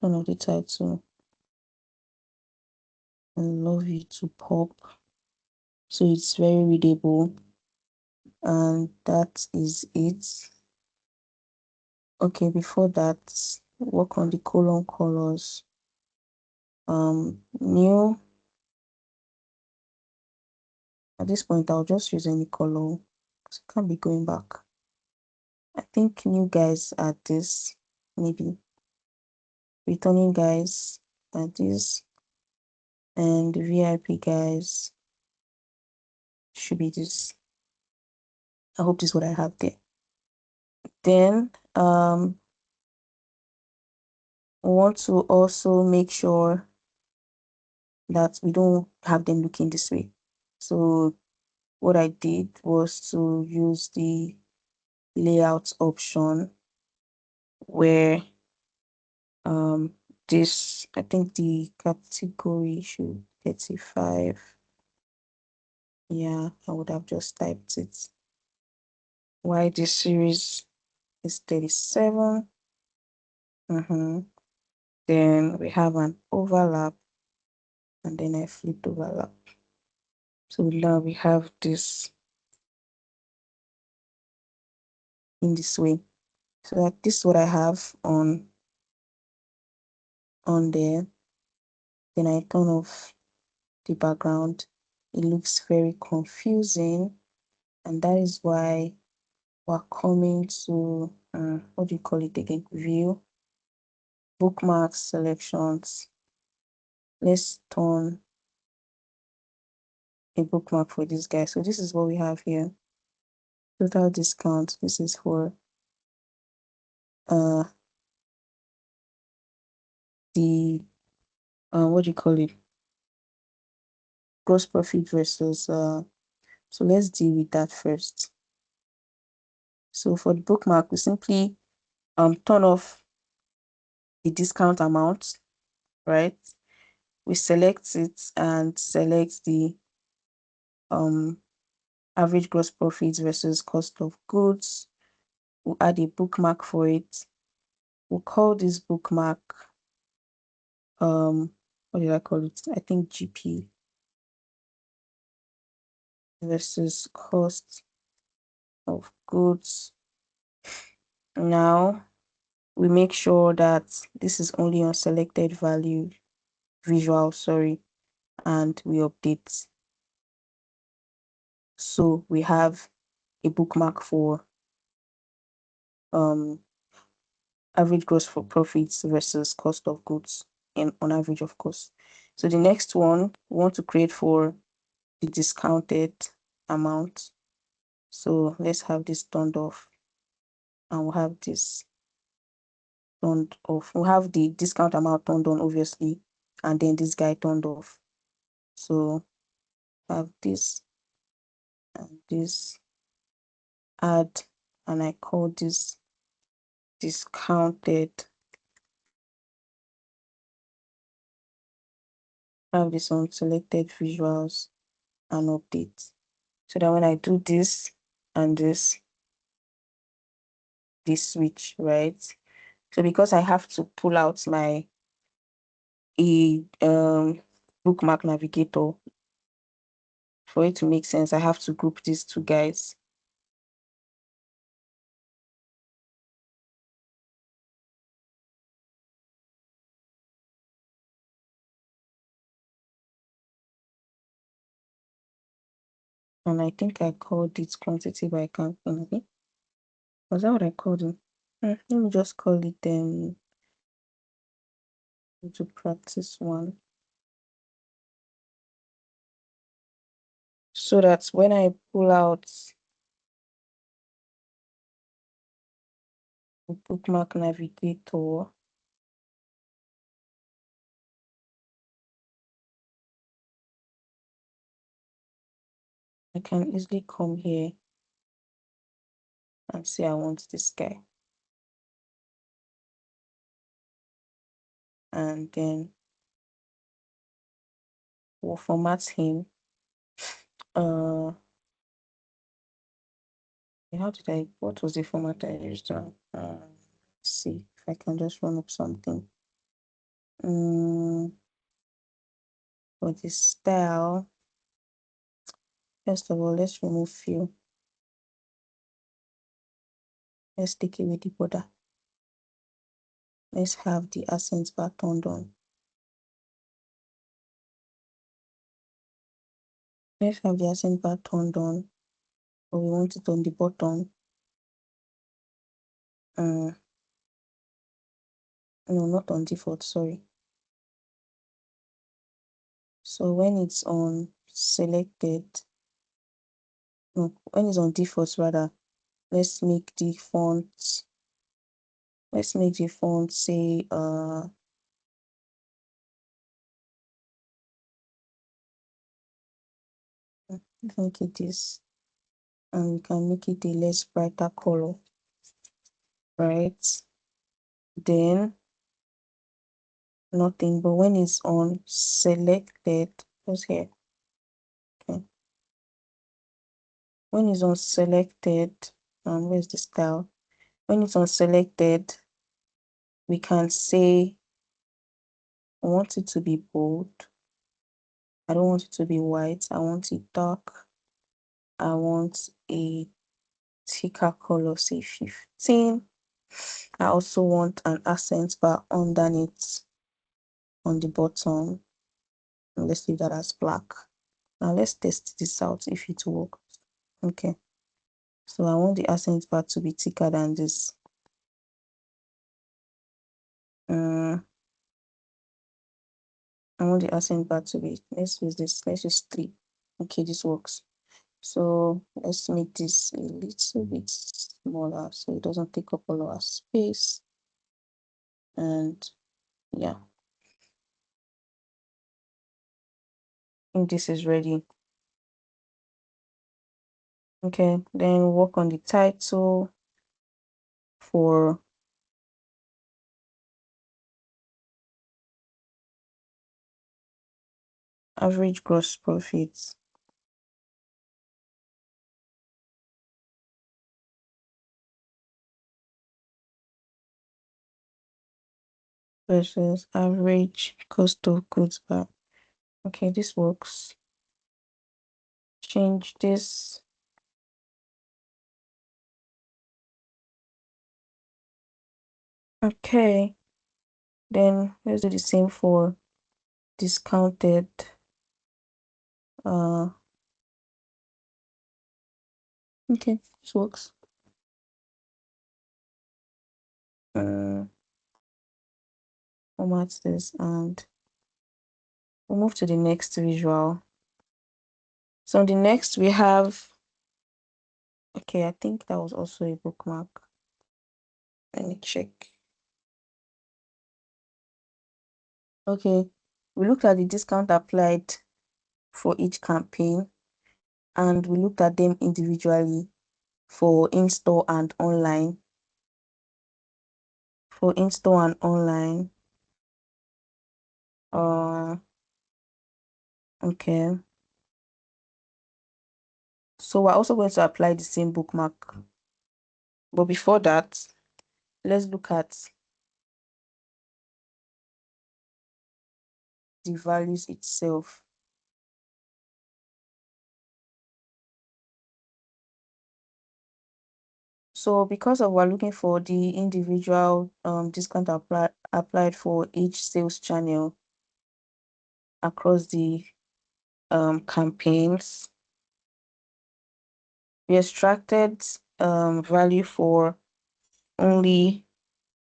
B: Turn off the title. I love you to pop. So it's very readable. And that is it. Okay, before that, work on the column colors. New. At this point, I'll just use any color. So I can't be going back. I think new guys are this, maybe returning guys are this, and the VIP guys should be this. I hope this is what I have there. Then we want to also make sure that we don't have them looking this way. So what I did was to use the layout option where this, I think the category should 35. Yeah, I would have just typed it. Why this series is 37. Then we have an overlap, and then I flipped overlap. So now we have this in this way. So that this is what I have on there. Then I turn off the background. It looks very confusing, and that is why we're coming to what do you call it again? View, bookmarks, selections. Let's turn a bookmark for this guy. So this is what we have here. Total discount. This is for the what do you call it? Gross profit versus so let's deal with that first. So for the bookmark, we simply turn off the discount amount, right? We select it and select the average gross profit versus cost of goods. We'll add a bookmark for it. We'll call this bookmark what did I call it? I think GP versus cost of goods. Now we make sure that this is only on selected value visual, sorry, and we update. So we have a bookmark for average gross for profits versus cost of goods and on average, of course. So the next one we want to create for the discounted amount. So let's have this turned off, and we'll have this turned off. We'll have the discount amount turned on, obviously, and then this guy turned off. So have this and this, add, and I call this discounted. Have this on selected visuals and update. So that when I do this and this switch, right? So because I have to pull out my bookmark navigator for it to make sense, I have to group these two guys. And I think I called it quantity by campaign. Was that what I called it? Let me just call it to practice one. So that when I pull out the bookmark navigator, I can easily come here and say I want this guy. And then we'll format him. What was the format I used? Let's see if I can just run up something. For the style, first of all, let's remove fill. Let's take away the border. Let's have the accent bar turned on. Let's have the accent bar turned on, but we want it on the bottom. No, not on default, sorry. So when it's on selected, no, when it's on default rather, let's make the font say make it this, and we can make it a less brighter color, right? Then nothing, but when it's on selected, what's here? Okay. When it's on selected, where's the style? When it's on selected, we can say I want it to be bold. I don't want it to be white. I want it dark. I want a thicker color, say 15. I also want an accent bar underneath on the bottom. And let's leave that as black. Now let's test this out if it works. Okay. So I want the accent bar to be thicker than this. I want the accent bar to be, let's use this, let's use 3. Okay, this works. So let's make this a little bit smaller so it doesn't take up all our space. And yeah, I think this is ready. Okay, then work on the title for average gross profits versus average cost of goods. Okay, this works. Change this. Okay, then let's do the same for discounted. Okay, this works. Format this and we'll move to the next visual. So the next we have, okay, I think that was also a bookmark. Let me check. Okay, we looked at the discount applied for each campaign and we looked at them individually for in-store and online. For in-store and online, okay. So we're also going to apply the same bookmark. But before that, let's look at the values itself. So because of we're looking for the individual discount applied for each sales channel across the campaigns, we extracted value for only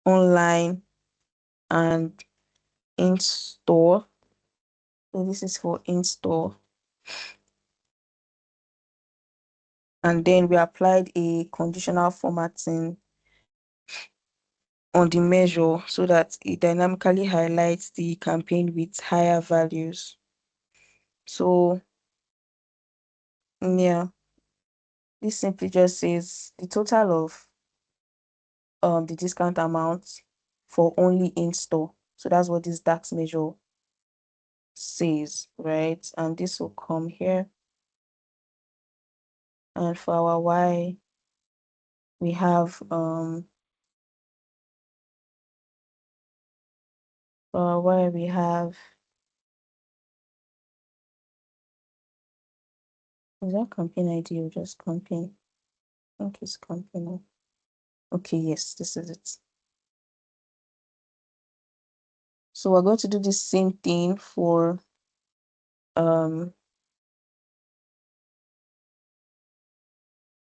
B: online and in-store. So this is for in-store. And then we applied a conditional formatting on the measure so that it dynamically highlights the campaign with higher values. So yeah, this simply just says the total of the discount amount for only in-store. So that's what this DAX measure says, right? And this will come here. And for our Y, we have for our Y we have, is that campaign ID or just campaign? I think it's campaign. Okay, yes, this is it. So we're going to do the same thing for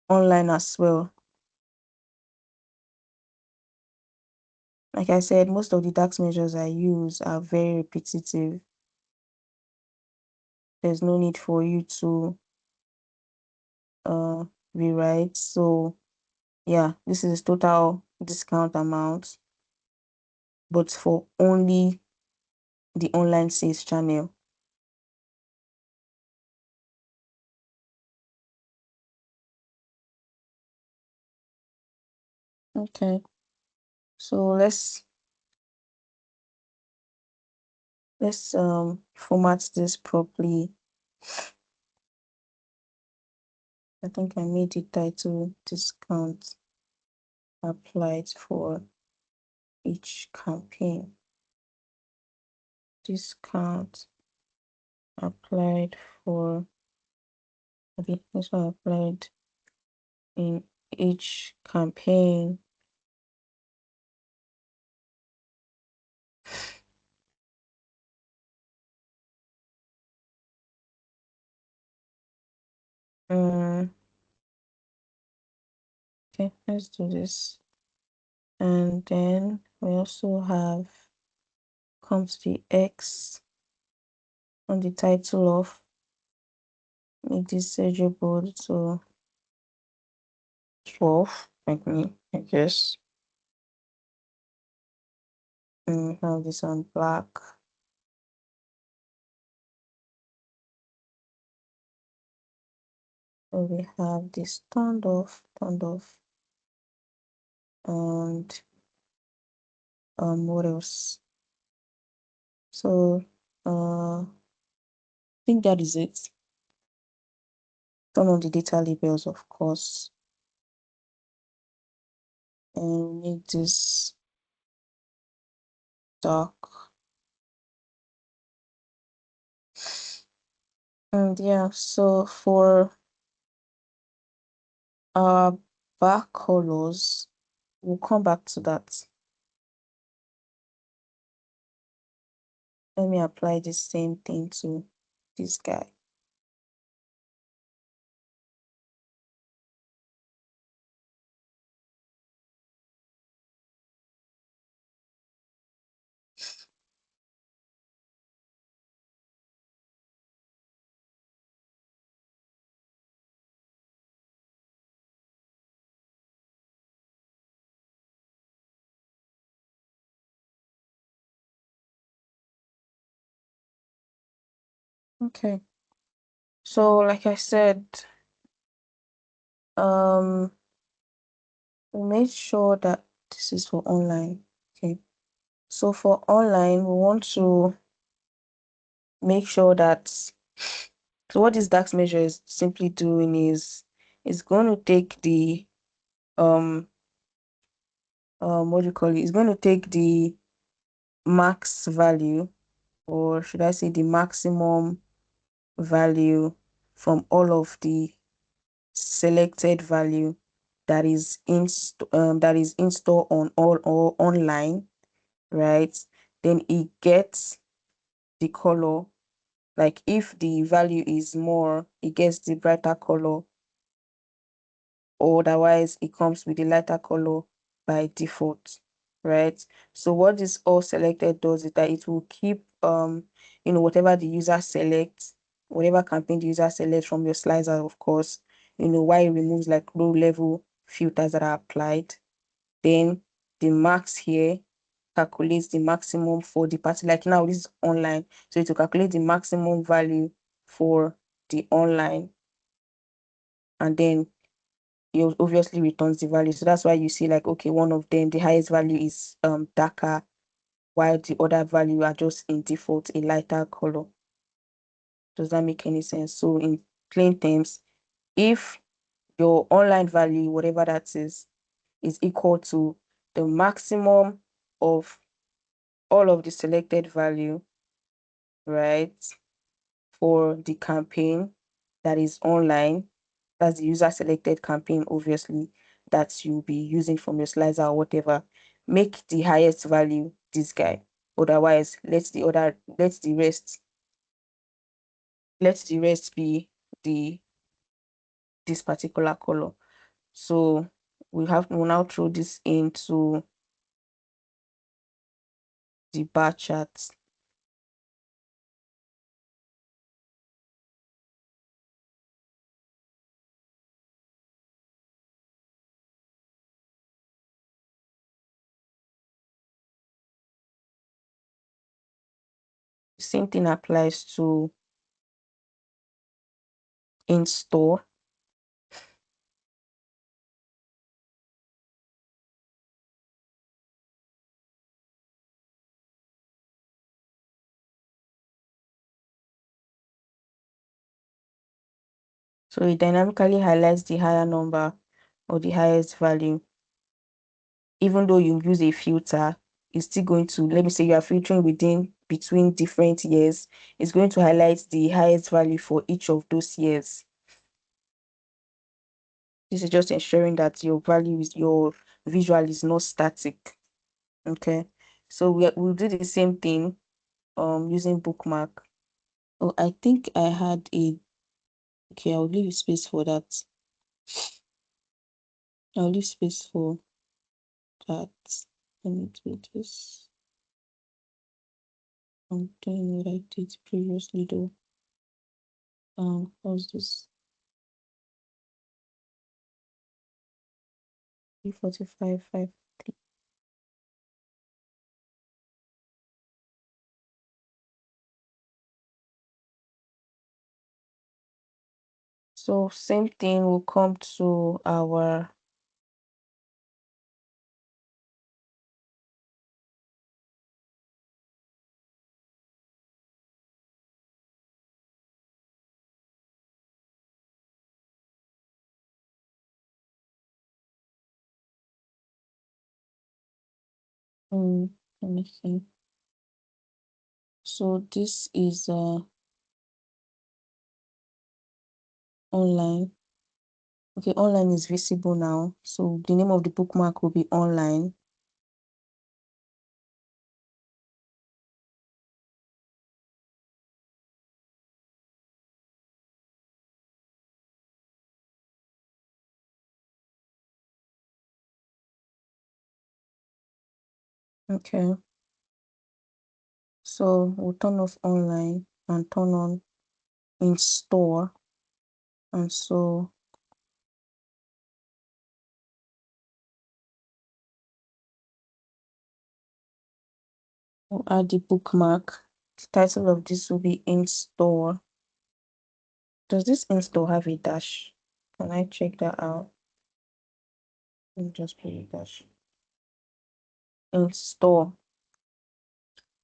B: online as well. Like I said, most of the DAX measures I use are very repetitive. There's no need for you to rewrite. So yeah, this is total discount amount, but for only the online sales channel. Okay, so let's format this properly. I think I made the title discount applied for each campaign. Discount applied for, okay, this one applied in each campaign. Okay, let's do this. And then we also have comes the X on the title of make this edgeable to 12, like me, I guess. And have this on black. So we have this turned off, and what else? So I think that is it. Turn on the data labels, of course, and make this dark. And yeah, so for our back colors, we'll come back to that. Let me apply the same thing to this guy. Okay. So like I said, um, we made sure that this is for online. Okay. So for online, we want to make sure that, so what this DAX measure is simply doing is going to take the what do you call it? It's going to take the max value, or should I say the maximum value from all of the selected value that is installed on all or online, right? Then it gets the color. Like if the value is more, it gets the brighter color, or otherwise it comes with the lighter color by default, right? So what this all selected does is that it will keep whatever the user selects, whatever campaign the user selects from your slicer, of course, while it removes like low level filters that are applied. Then the max here calculates the maximum for the party. Like now this is online, so it will calculate the maximum value for the online, and then it obviously returns the value. So that's why you see like, okay, one of them, the highest value is darker, while the other value are just in default a lighter color. Does that make any sense? So in plain terms, if your online value, whatever that is equal to the maximum of all of the selected value, right, for the campaign that is online, that's the user selected campaign, obviously, that you'll be using from your slicer or whatever, make the highest value this guy. Otherwise, let the rest be the this particular color. So we'll now throw this into the bar chart. Same thing applies to in store. So it dynamically highlights the higher number or the highest value. Even though you use a filter, it's still going to, let me say you are filtering between different years, it's going to highlight the highest value for each of those years. This is just ensuring that your visual is not static. Okay. So we'll do the same thing using bookmark. Oh, I think I had a, okay, I'll leave space for that. I'll leave space for that. Let me do this. I'm doing what I did previously though. What's this? 345, 5. So same thing will come to our let me see. So this is online. Okay, online is visible now. So the name of the bookmark will be online. Okay. So we'll turn off online and turn on in store. And so we'll add the bookmark. The title of this will be in store. Does this in store have a dash? Can I check that out? Let me just put a dash. In store.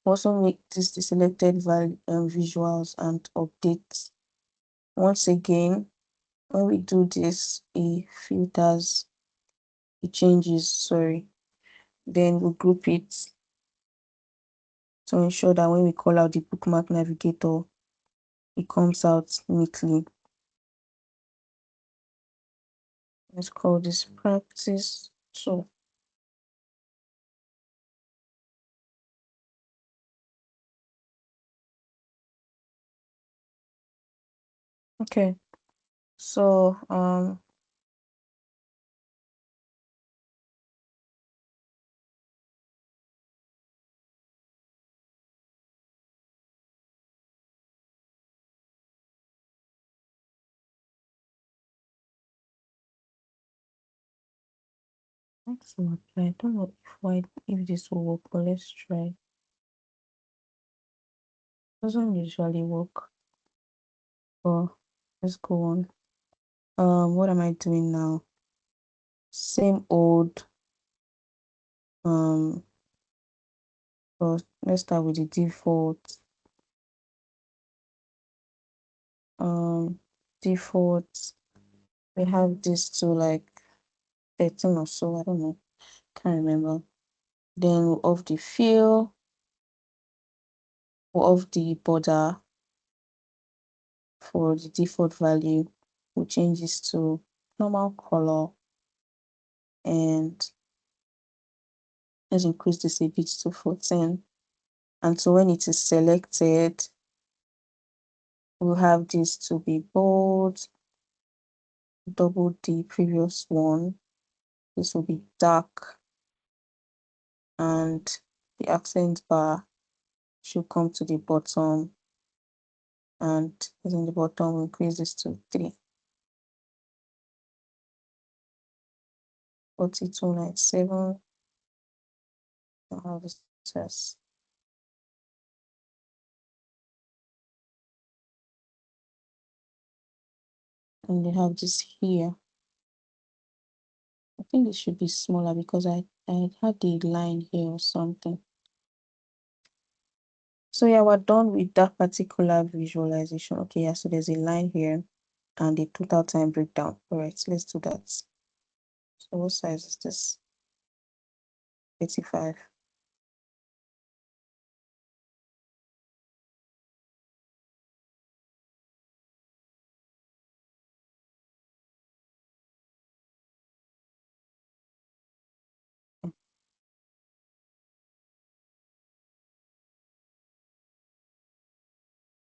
B: Also make this the selected visuals and updates. Once again, when we do this, it filters, it changes, sorry. Then we'll group it to ensure that when we call out the bookmark navigator, it comes out neatly. Let's call this practice 2. Okay, so next one. I don't know if this will work, but let's try. Doesn't usually work, but let's go on. What am I doing now? Same old. But let's start with the default. Default. We have this to like 13 or so. I don't know. Can't remember. Then we'll off the fill. We'll off the border for the default value. We'll change this to normal color, and let's increase this a bit to 14. And so when it is selected, we'll have this to be bold, double the previous one. This will be dark, and the accent bar should come to the bottom, and in the bottom we'll increase this to 3. 4297. I'll have this test. And they have this here. I think it should be smaller because I had the line here or something. So yeah, we're done with that particular visualization. Okay, yeah, so there's a line here and the total time breakdown. All right, let's do that. So what size is this? 85.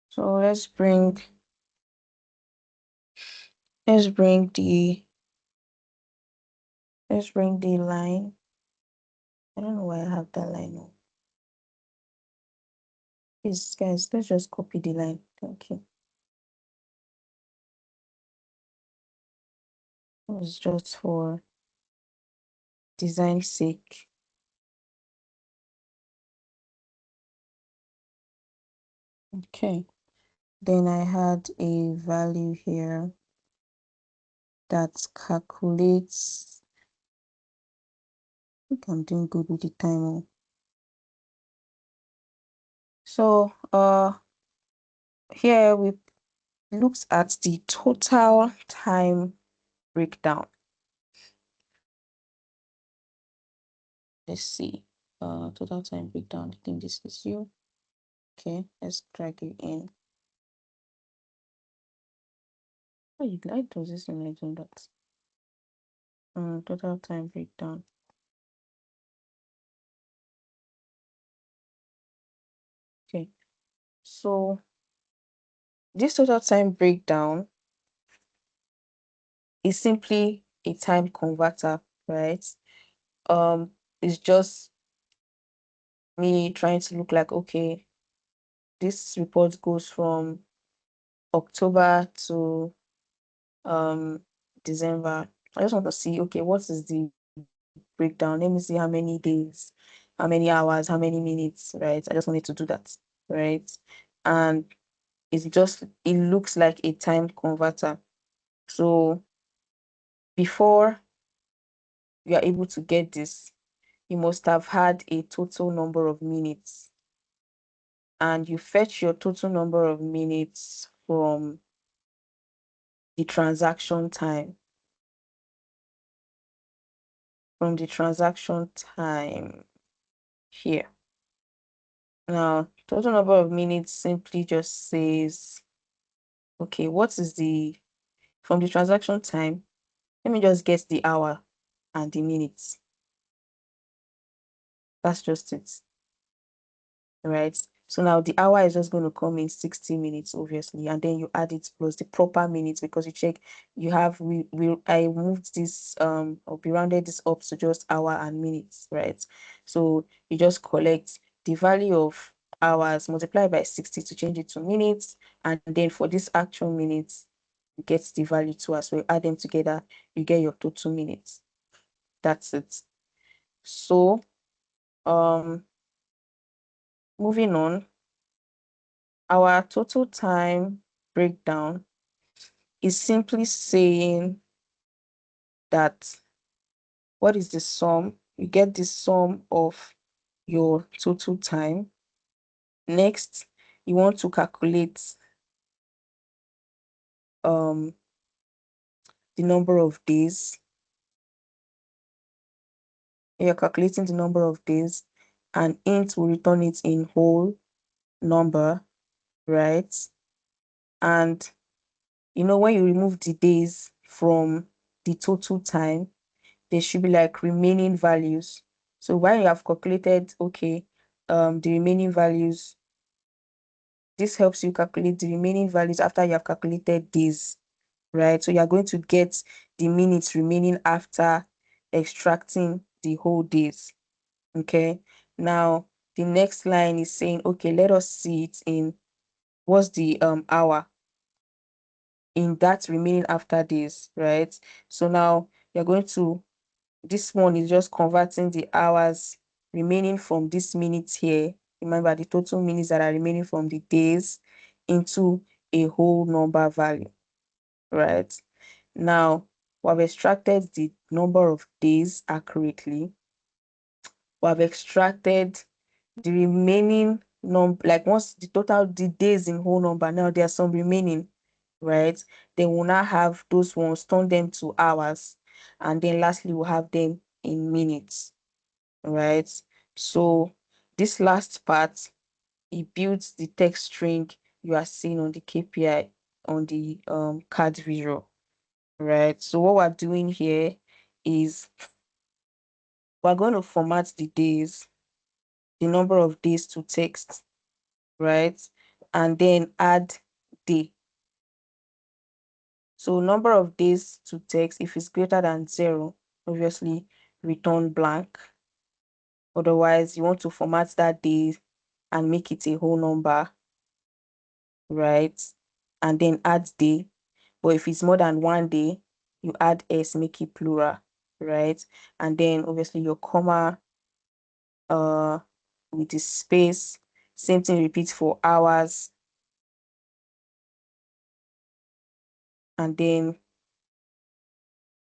B: So let's bring the line. I don't know why I have that line on. Please, guys, let's just copy the line. Thank you. was just for design sake. Okay. Then I had a value here that calculates. I think I'm doing good with the time. So here we looked at the total time breakdown. Let's see. Total time breakdown. I think this is you. Okay, let's drag it in. Why does this when I do that? Total time breakdown. Okay, so this total time breakdown is simply a time converter, right? It's just me trying to look like, okay, this report goes from October to December. I just want to see, okay, what is the breakdown? Let me see how many days, how many hours, how many minutes, right? I just wanted to do that, right? And it looks like a time converter. So before you are able to get this, you must have had a total number of minutes, and you fetch your total number of minutes from the transaction time. From the transaction time here. Now, total number of minutes simply just says, okay, what is from the transaction time? Let me just get the hour and the minutes. That's just it, right? So now the hour is just going to come in 60 minutes, obviously, and then you add it plus the proper minutes because you check you have I moved this or we rounded this up to just hour and minutes, right? So you just collect the value of hours, multiply by 60 to change it to minutes, and then for this actual minutes, you get the value too as well. Add them together, you get your total minutes. That's it. So moving on, our total time breakdown is simply saying that what is the sum? You get the sum of your total time. Next, you want to calculate um the number of days. You're calculating the number of days, and int will return it in whole number, right? And when you remove the days from the total time, there should be like remaining values. So when you have calculated, okay, the remaining values, this helps you calculate the remaining values after you have calculated days, right? So you're going to get the minutes remaining after extracting the whole days. Okay. Now the next line is saying, okay, let us see it in what's the hour in that remaining after days, right? So now you're going to this one is just converting the hours remaining from this minutes here. Remember the total minutes that are remaining from the days into a whole number value, right? Now, we have extracted the number of days accurately. We have extracted the remaining number, like once the days in whole number, now there are some remaining, right? Then we'll now have those ones, turn them to hours, and then lastly we'll have them in minutes, right? So this last part, it builds the text string you are seeing on the KPI on the card visual, right? So what we're doing here is we're going to format the days, the number of days to text, right? And then add day. So number of days to text, if it's greater than 0, obviously return blank. Otherwise, you want to format that day and make it a whole number, right? And then add day. But if it's more than 1 day, you add s, make it plural, right? And then obviously your comma uh with the space, same thing repeats for hours, and then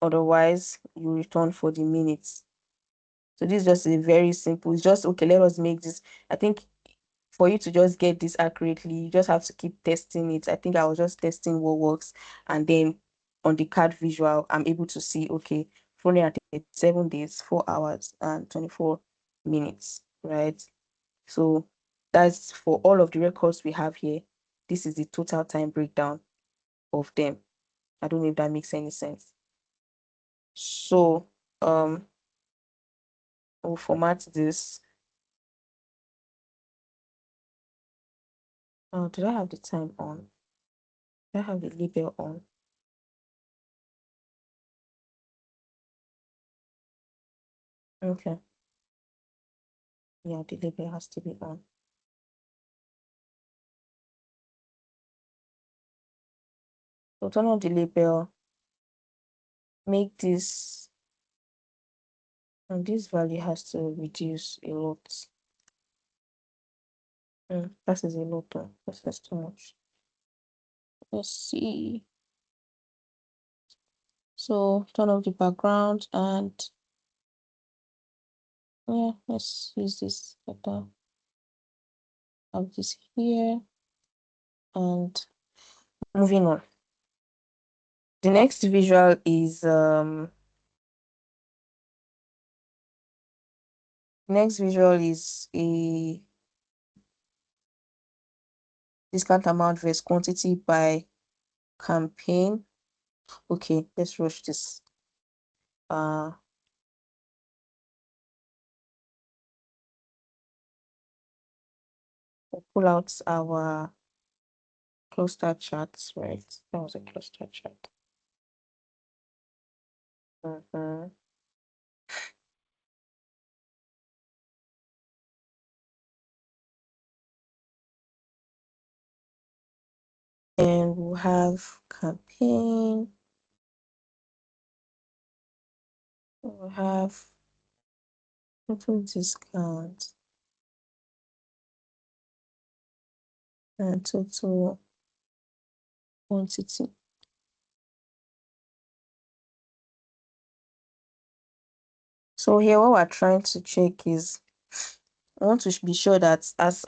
B: otherwise you return for the minutes. So this is just a very simple, it's just okay, let us make this. I think for you to just get this accurately, you just have to keep testing it. I think I was just testing what works, and then on the card visual, I'm able to see, okay, 437 days, 4 hours, and 24 minutes, right? So that's for all of the records we have here. This is the total time breakdown of them. I don't know if that makes any sense. So we'll format this. Oh, did I have the time on? Did I have the label on? Okay. Yeah, the label has to be on. So turn on the label, make this, and this value has to reduce a lot. That is a lot though. That's too much. Let's see. So turn off the background and yeah, let's use this better. Have this here and moving on. The next visual is a discount amount versus quantity by campaign. Okay, let's rush this. We'll pull out our cluster charts, right? That was a cluster chart. Mhm. And we'll have campaign. We'll have total discount and total quantity. So here what we're trying to check is I want to be sure that as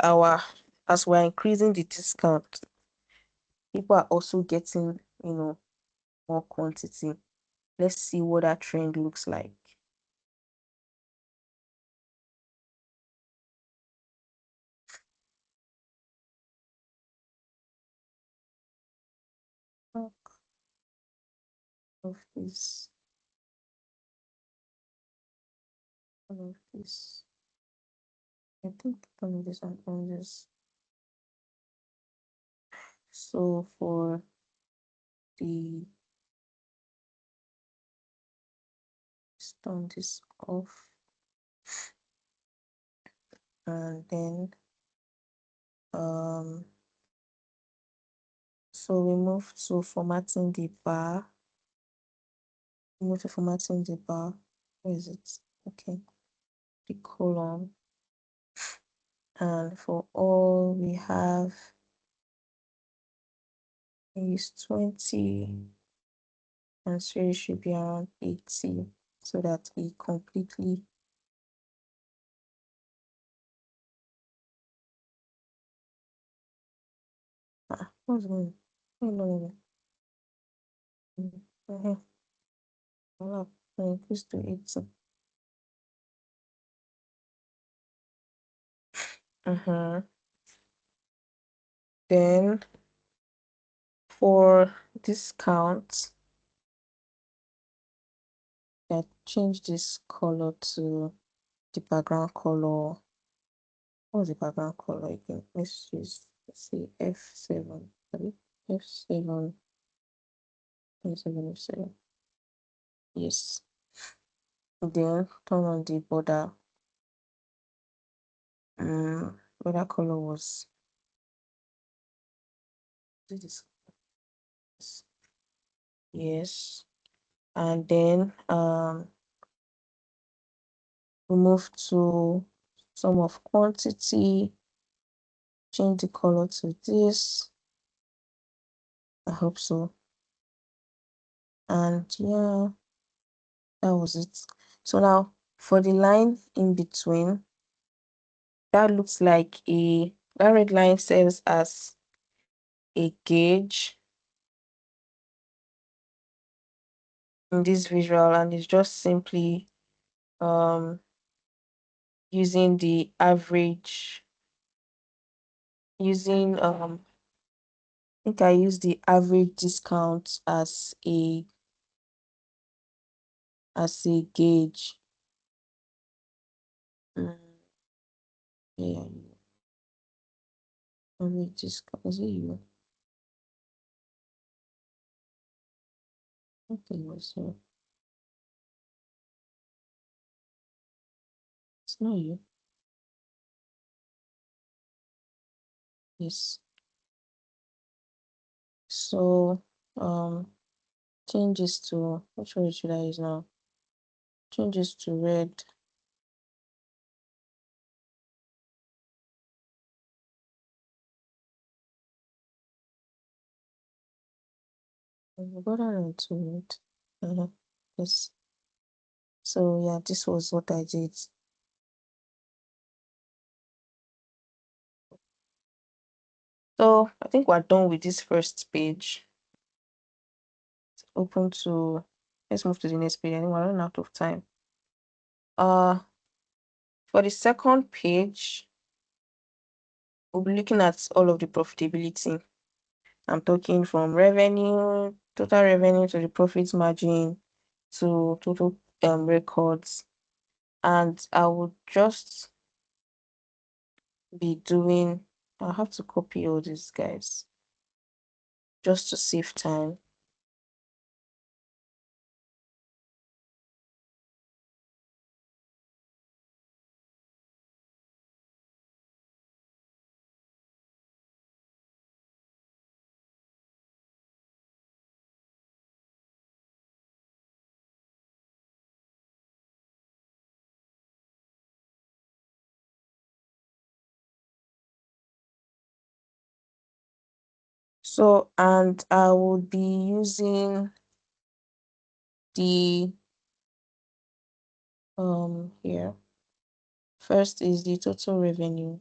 B: we're increasing the discount, people are also getting, more quantity. Let's see what that trend looks like. Back of this, all of this. I think on this and on this. So for the turn this off, and then so we move to formatting the bar. Move to formatting the bar. Where is it? Okay, the column. And for all we have is 20, and so it should be around 80 so that it completely what's going on? No. Mm-hmm. I'll increase to 80. Then for discount, I change this color to the background color. What's the background color again? Let's say F7. Sorry, F7. F7. Yes. Then turn on the border. Border color was this. Yes. and then we move to sum of quantity, change the color to this. I hope so. And yeah, that was it. So now for the line in between, that looks like that red line serves as a gauge in this visual, and it's just simply um using the average, using I think I use the average discount as a gauge. Mm, yeah, average discount, is it you? Okay, so it's not you. Yes. So changes to, which one should I use now? Changes to red. Go down into red. Yes. So yeah, this was what I did. So I think we're done with this first page. Open to, let's move to the next page. I think we're running out of time. For the second page, we'll be looking at all of the profitability. I'm talking from revenue, total revenue, to the profit margin, to total records. And I would just be doing, I'll have to copy all these guys just to save time. So, and I would be using the here. First is the total revenue.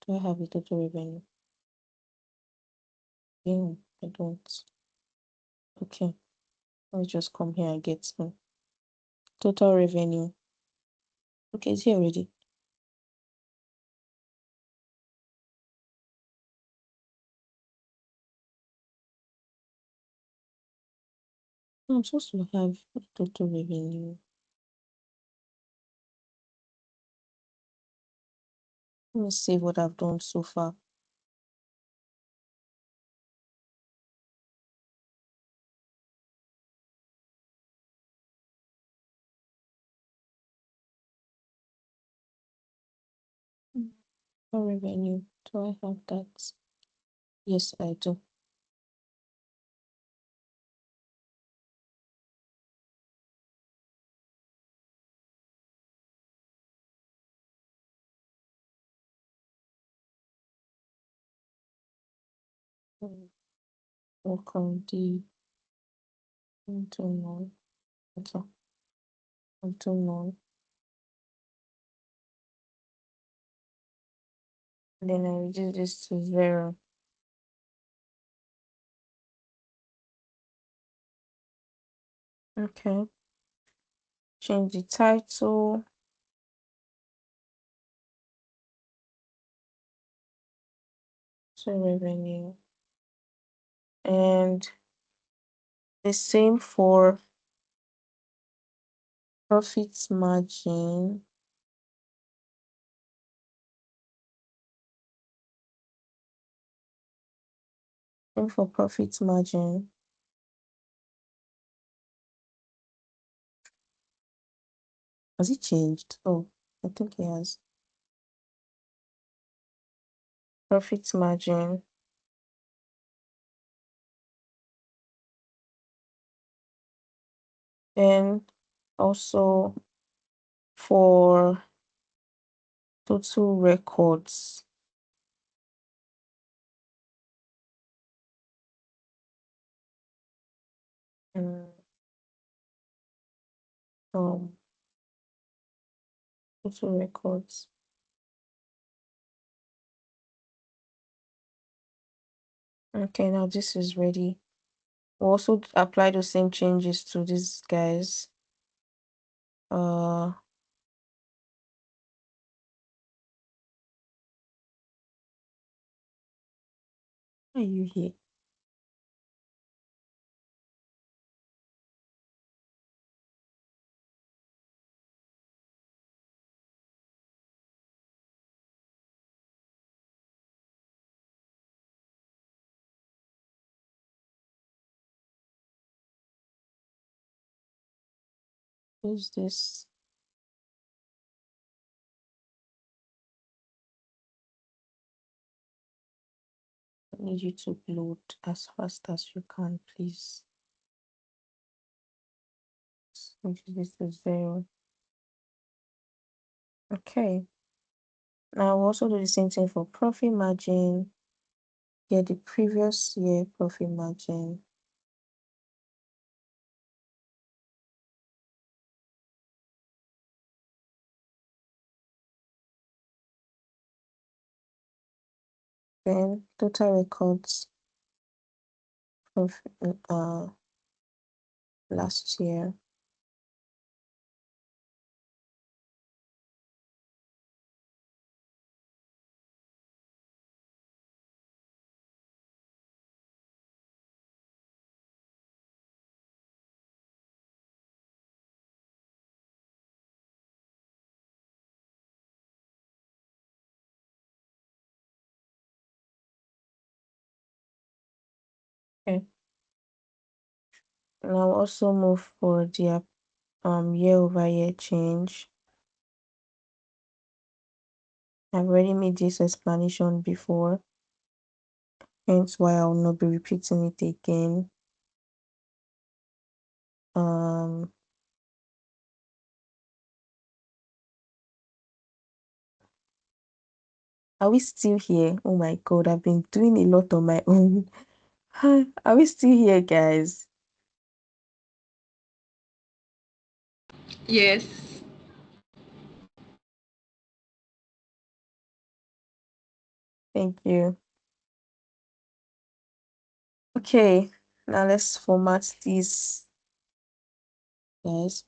B: Do I have the total revenue? Yeah, I don't. Okay, let's just come here and get some total revenue. Okay, it's here already. I'm supposed to have total revenue. Let me see what I've done so far. Total revenue. Do I have that? Yes, I do. Work on the internal. Okay, internal. Then I reduce this to 0. Okay. Change the title to revenue. And the same for profit margin. Same for profit margin. Has it changed? Oh, I think it has. Profit margin. And also for total records, mm, um, total records. Okay, now this is ready. We'll also apply the same changes to these guys. Why are you here? Who's this? I need you to load as fast as you can, please. Which this is 0. Okay. Now we'll also do the same thing for profit margin. Get the previous year profit margin. Then total records of last year. Okay. Now also move for the year-over-year change. I've already made this explanation before, hence why I will not be repeating it again. Are we still here? Oh my god, I've been doing a lot on my own. Are we still here, guys?
C: Yes.
B: Thank you. Okay, now let's format these guys.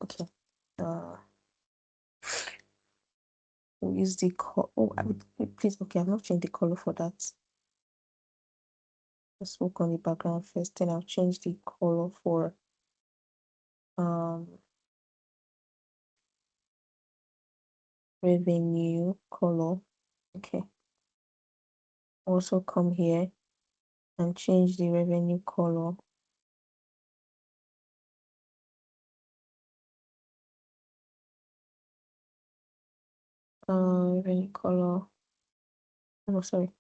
B: Okay. Uh, we'll use the please. Okay, I've not changed the color for that. Let's work on the background first. Then I'll change the color for revenue color. Okay. Also come here and change the revenue color. Revenue color. Oh, sorry.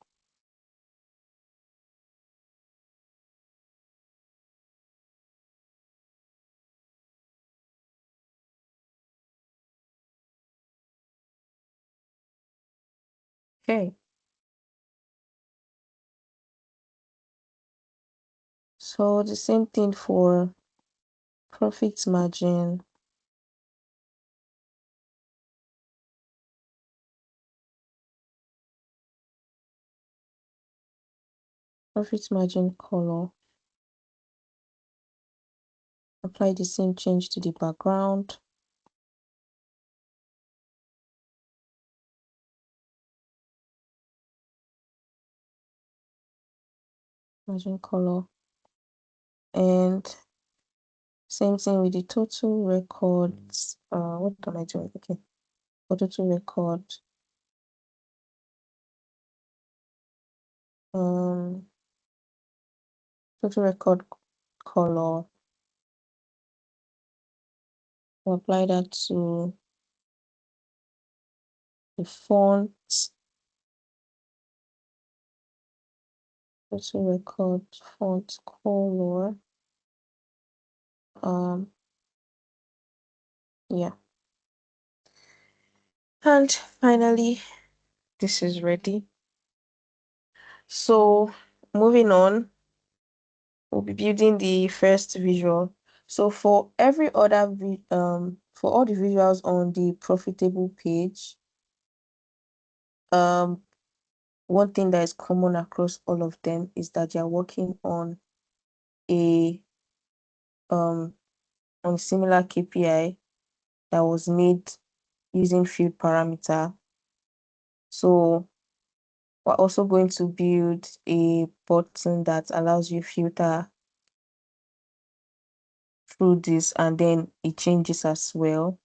B: Okay. So the same thing for profit margin. Profit margin color. Apply the same change to the background. Margin color. And same thing with the total records. What am I doing? Okay. For total record. Total record color. We'll apply that to the font. Total record font color. Yeah. And finally, this is ready. So moving on, we'll be building the first visual. So for every other for all the visuals on the profitable page, um one thing that is common across all of them is that you're working a um on a similar KPI that was made using field parameter. So we're also going to build a button that allows you filter through this, and then it changes as well.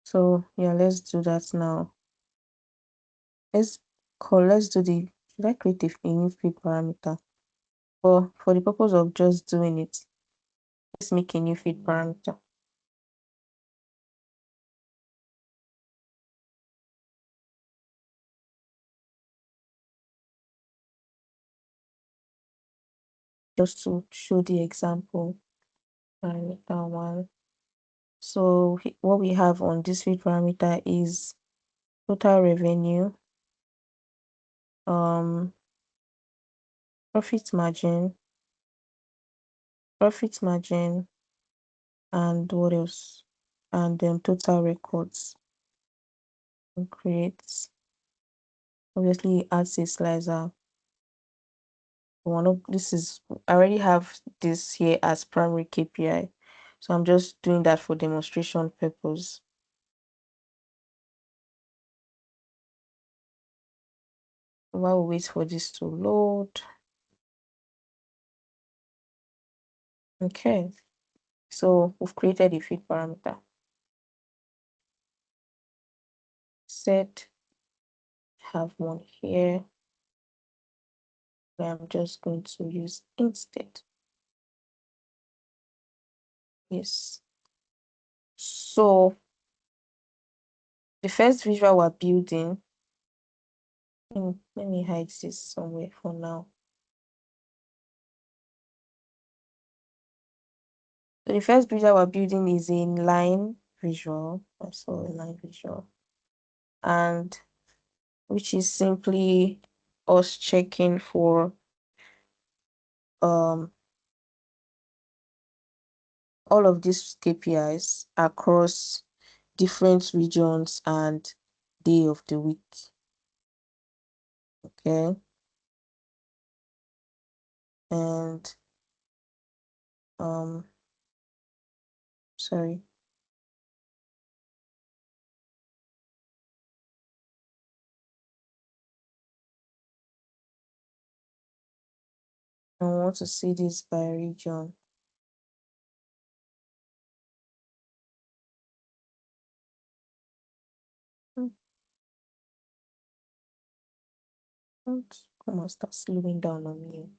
B: So yeah, let's do that now. Let's do the should I create a new field parameter? Or for the purpose of just doing it, let's make a new field parameter. Just to show the example. Parameter one. So what we have on this field parameter is total revenue, um, profit margin, profit margin, and what else? And then total records. And create. Obviously, adds a slicer. I already have this here as primary KPI, so I'm just doing that for demonstration purpose. While we wait for this to load. Okay, so we've created a feed parameter. Set have one here. I'm just going to use instead. Yes. So the first visual we're building, let me hide this somewhere for now. So the first visual we're building is a line visual. I saw a line visual. And which is simply us checking for um all of these KPIs across different regions and day of the week. Okay. And um sorry. I want to see this by region. Hmm, come on, start slowing down on me.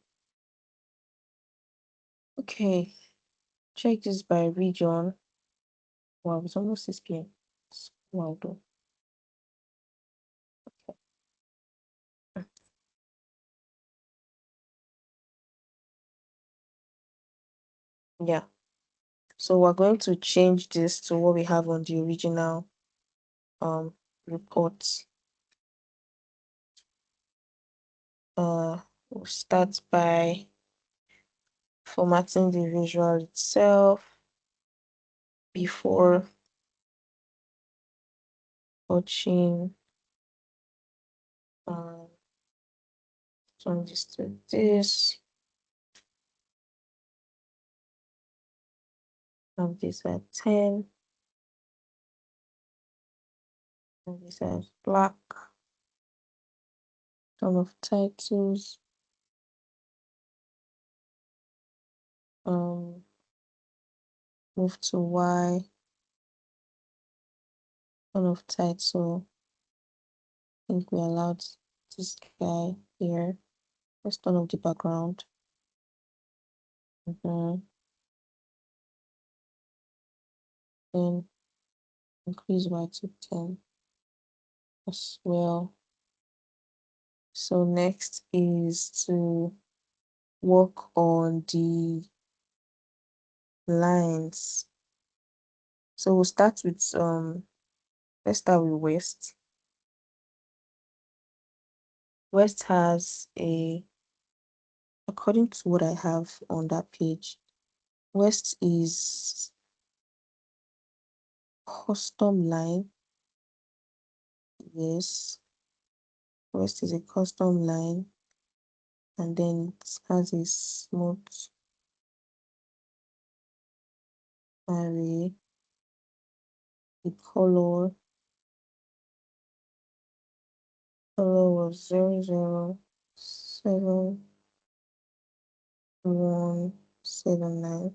B: Okay, check this by region. Wow, it's almost 6 p.m. Wow, though. Yeah. So we're going to change this to what we have on the original report. We'll start by formatting the visual itself before touching turn this to this, and this at 10, and this at black, ton of titles, um move to Y, ton of title. I think we allowed this guy here. Let's turn off the background. Then increase y to 10 as well. So next is to work on the lines. So we'll start with let's start with West. West has a, according to what I have on that page, West is custom line. Yes, West is a custom line, and then it has a smooth array. The color was 0077179.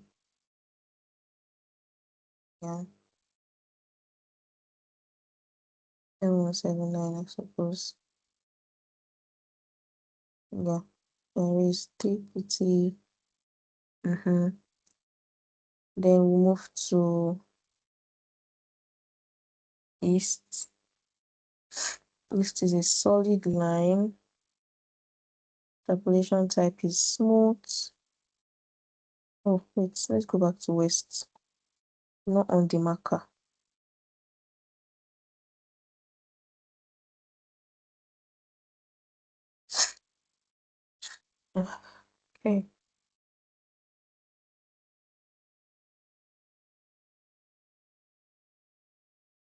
B: Yeah, 7179, I suppose. Yeah, there is TPT. Then we move to East. East is a solid line. Tabulation type is smooth. Oh, wait, let's go back to West. Not on the marker. Okay.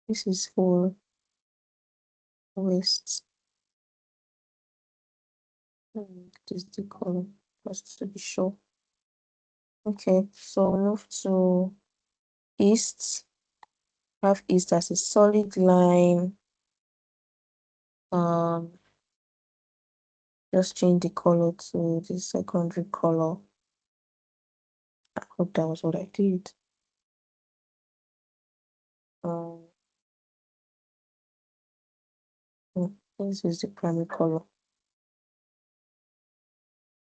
B: This is for West. This is the color, just to be sure. Okay, so move to East. Have East as a solid line. Um, just change the color to the secondary color. I hope that was what I did. Um, this is the primary color.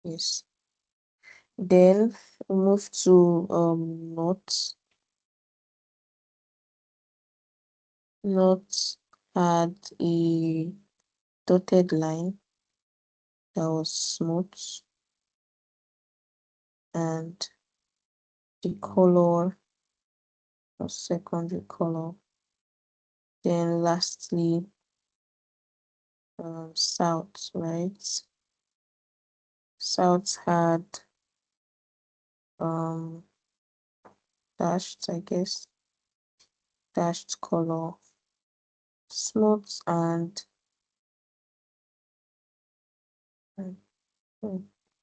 B: Yes. Then we move to North. North had a dotted line that was smooth, and the color was secondary color. Then lastly, South, right? South had um dashed, I guess, dashed color, smooth and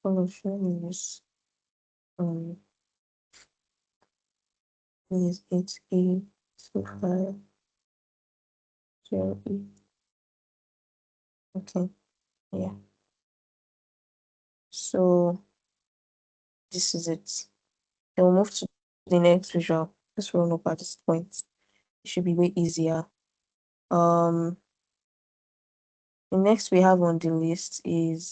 B: color showing is um is 8A25 0E. Okay, yeah. So this is it. Then we'll move to the next visual. Let's run up at this point. It should be way easier. The next we have on the list is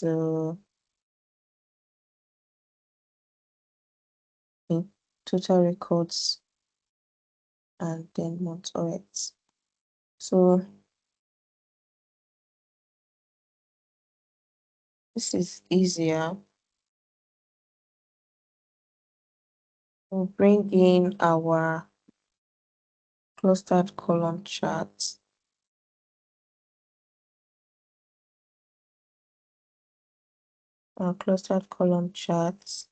B: total records and then months. All right. So this is easier. We'll bring in our clustered column chart. Our clustered column chart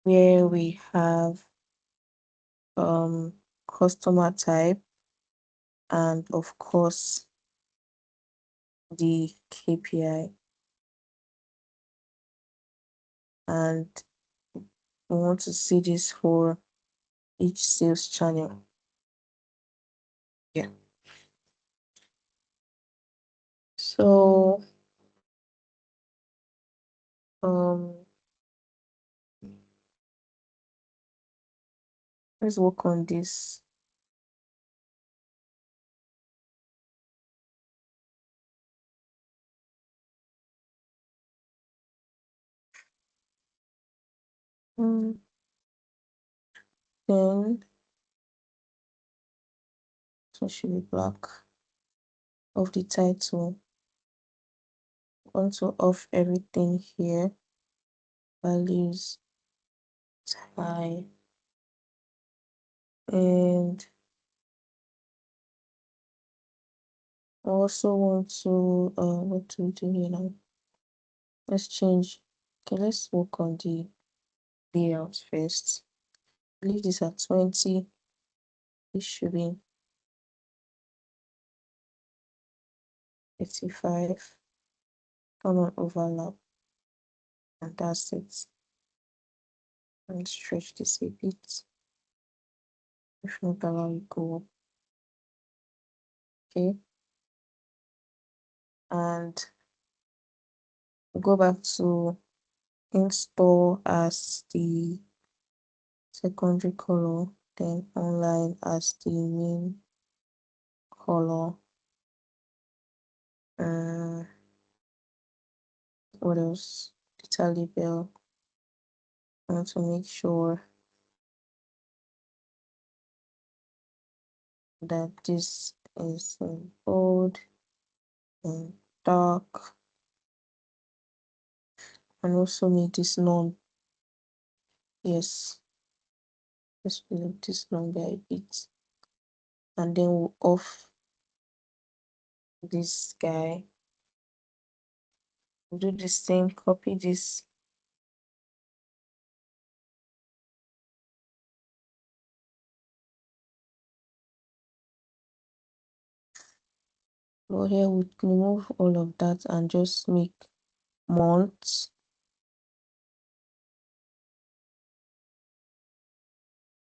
B: where we have customer type and of course the KPI, and we want to see this for each sales channel. Yeah. So um let's work on this. Then So it should be black. Of the title. Want to off everything here. Values high. And I also want to what do we do here now? Let's change. Okay, let's work on the layout first. Leave this at 20. This should be 85. Turn on overlap. And that's it. And stretch this a bit. If not, allow it go up. Okay. And go back to install as the secondary color, then online as the main color. What else? Data label. I want to make sure that this is bold and dark, and also make this none. Yes, let's make this longer a bit, and then we'll off this guy. We'll do the same, copy this. But here we remove all of that and just make months.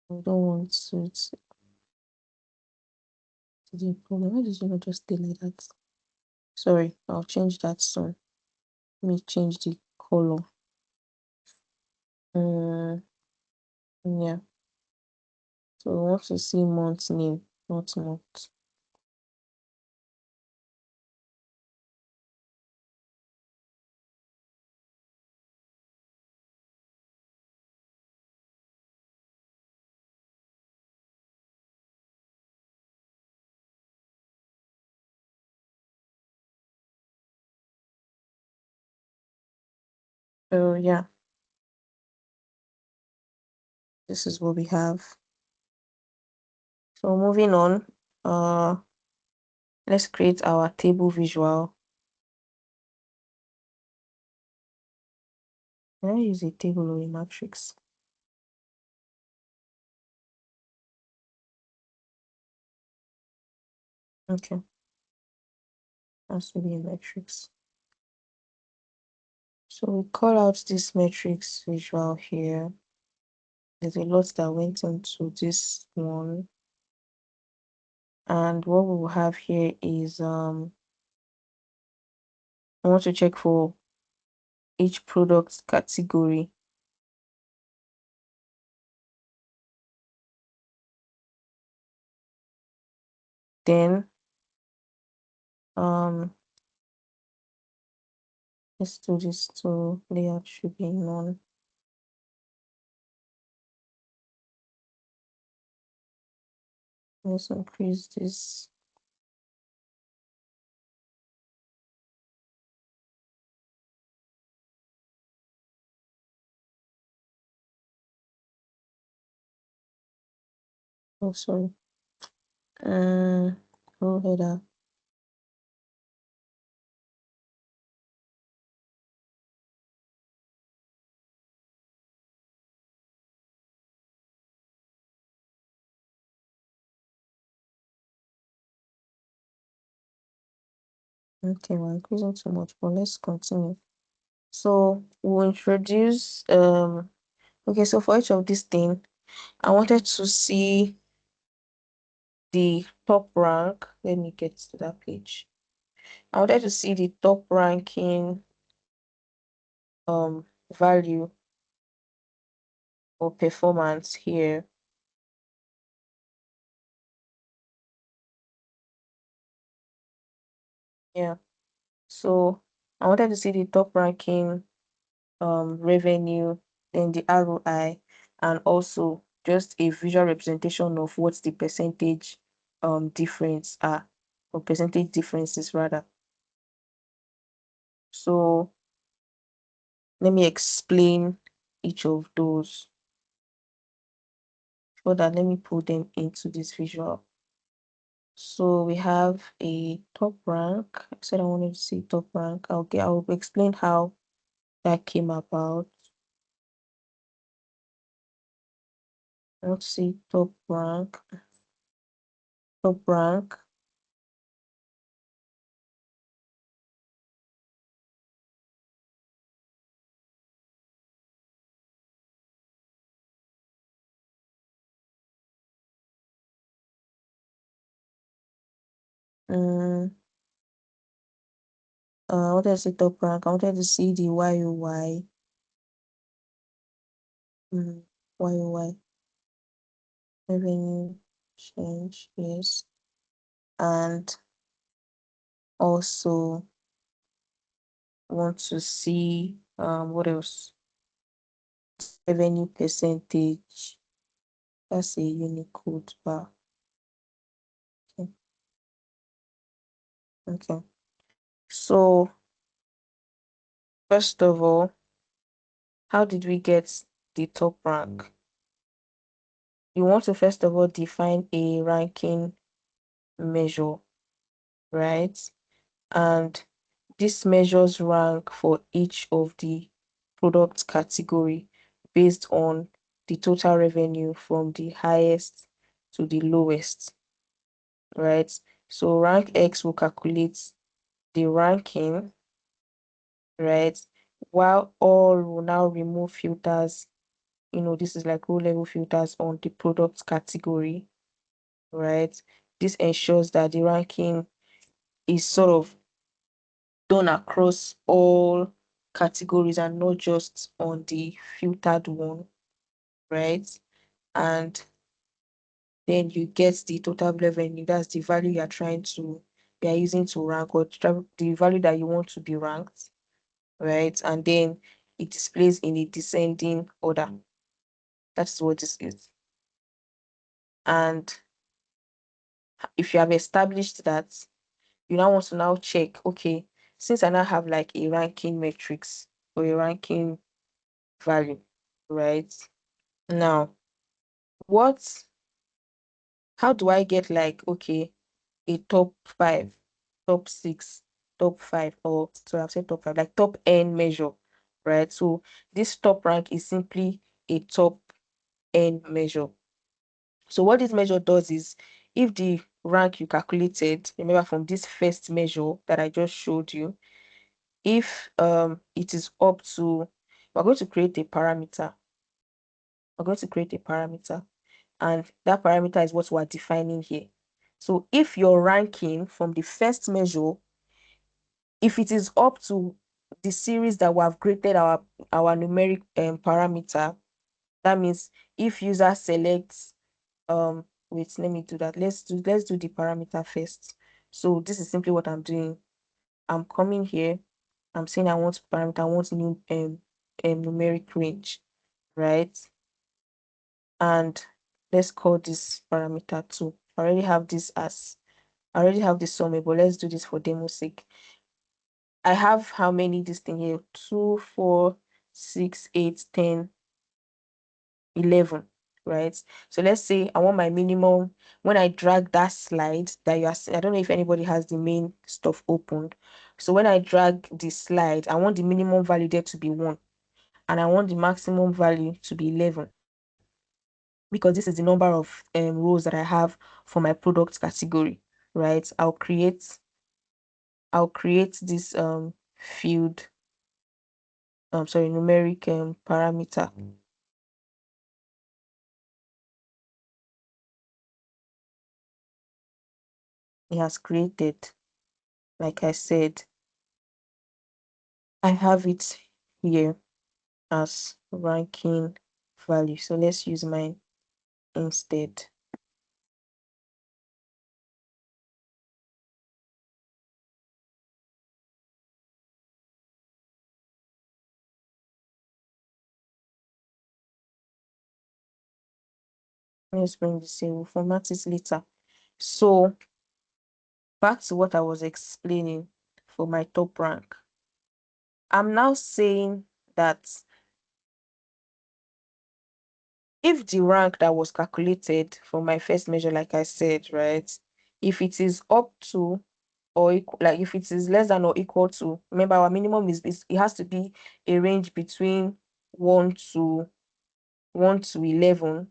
B: We don't want to the problem. Why did you not just stay like that? Sorry, I'll change that soon. Let me change the color. Yeah. So we want to see month name, not month. So yeah, this is what we have. So moving on, let's create our table visual. Can I use a table or a matrix? Okay, has to be a matrix. So we call out this matrix visual here. There's a lot that went into this one. And what we will have here is I want to check for each product category. Then let's do this to layout should be none. Let's increase this. Oh, sorry. Row header. Okay, we're increasing too much, but let's continue. So we'll introduce okay, so for each of these things, I wanted to see the top rank. Let me get to that page. I wanted to see the top ranking value or performance here. Yeah. So I wanted to see the top ranking revenue, then the ROI, and also just a visual representation of what's the percentage difference are, or percentage differences rather. So let me explain each of those. For that, let me put them into this visual. So we have a top rank. I said I wanted to see top rank. I'll explain how that came about. Let's see top rank. Top rank. Um, I wanted to see top rank. I wanted to see the YOY. YOY revenue change, yes, and also want to see what else? Revenue percentage. That's a Unicode bar. Okay. Okay. So first of all, how did we get the top rank? You want to first of all define a ranking measure, right? And this measures rank for each of the product category based on the total revenue from the highest to the lowest, right? So rank X will calculate the ranking, right? While all will now remove filters, this is like row level filters on the product category, right? This ensures that the ranking is sort of done across all categories and not just on the filtered one, right? And then you get the total revenue. That's the value you are using to rank, or the value that you want to be ranked, right? And then it displays in a descending order. That's what this is. And if you have established that, you now want to now check, okay, since I now have like a ranking matrix or a ranking value, right? Now, what how do I get like, okay, a top five, top six, top five, or so I've said top five, like top N measure, right? So this top rank is simply a top N measure. So what this measure does is, if the rank you calculated, remember from this first measure that I just showed you, if it is up to, we're going to create a parameter. We're going to create a parameter, and that parameter is what we're defining here. So if your ranking from the first measure, if it is up to the series that we have created our numeric parameter, that means if user selects wait, let me do that. Let's do the parameter first. So this is simply what I'm doing. I'm coming here, I'm saying I want parameter, I want new numeric range, right? And let's call this parameter 2. I already have this somewhere, but let's do this for demo sake. I have how many this thing here? 2, 4, 6, 8, 10, 11, right? So let's say I want my minimum. When I drag that slide that you are seeing, I don't know if anybody has the main stuff opened. So when I drag the slide, I want the minimum value there to be 1, and I want the maximum value to be 11, because this is the number of rows that I have for my product category, right? I'll create this field, sorry, numeric parameter. It has created, like I said, I have it here as ranking value. So let's use mine instead. Let's bring this in. We'll format it later. So back to what I was explaining for my top rank. I'm now saying that if the rank that was calculated for my first measure, like I said, right, if it is up to or equal, like if it is less than or equal to, remember our minimum is it has to be a range between 1 to 11,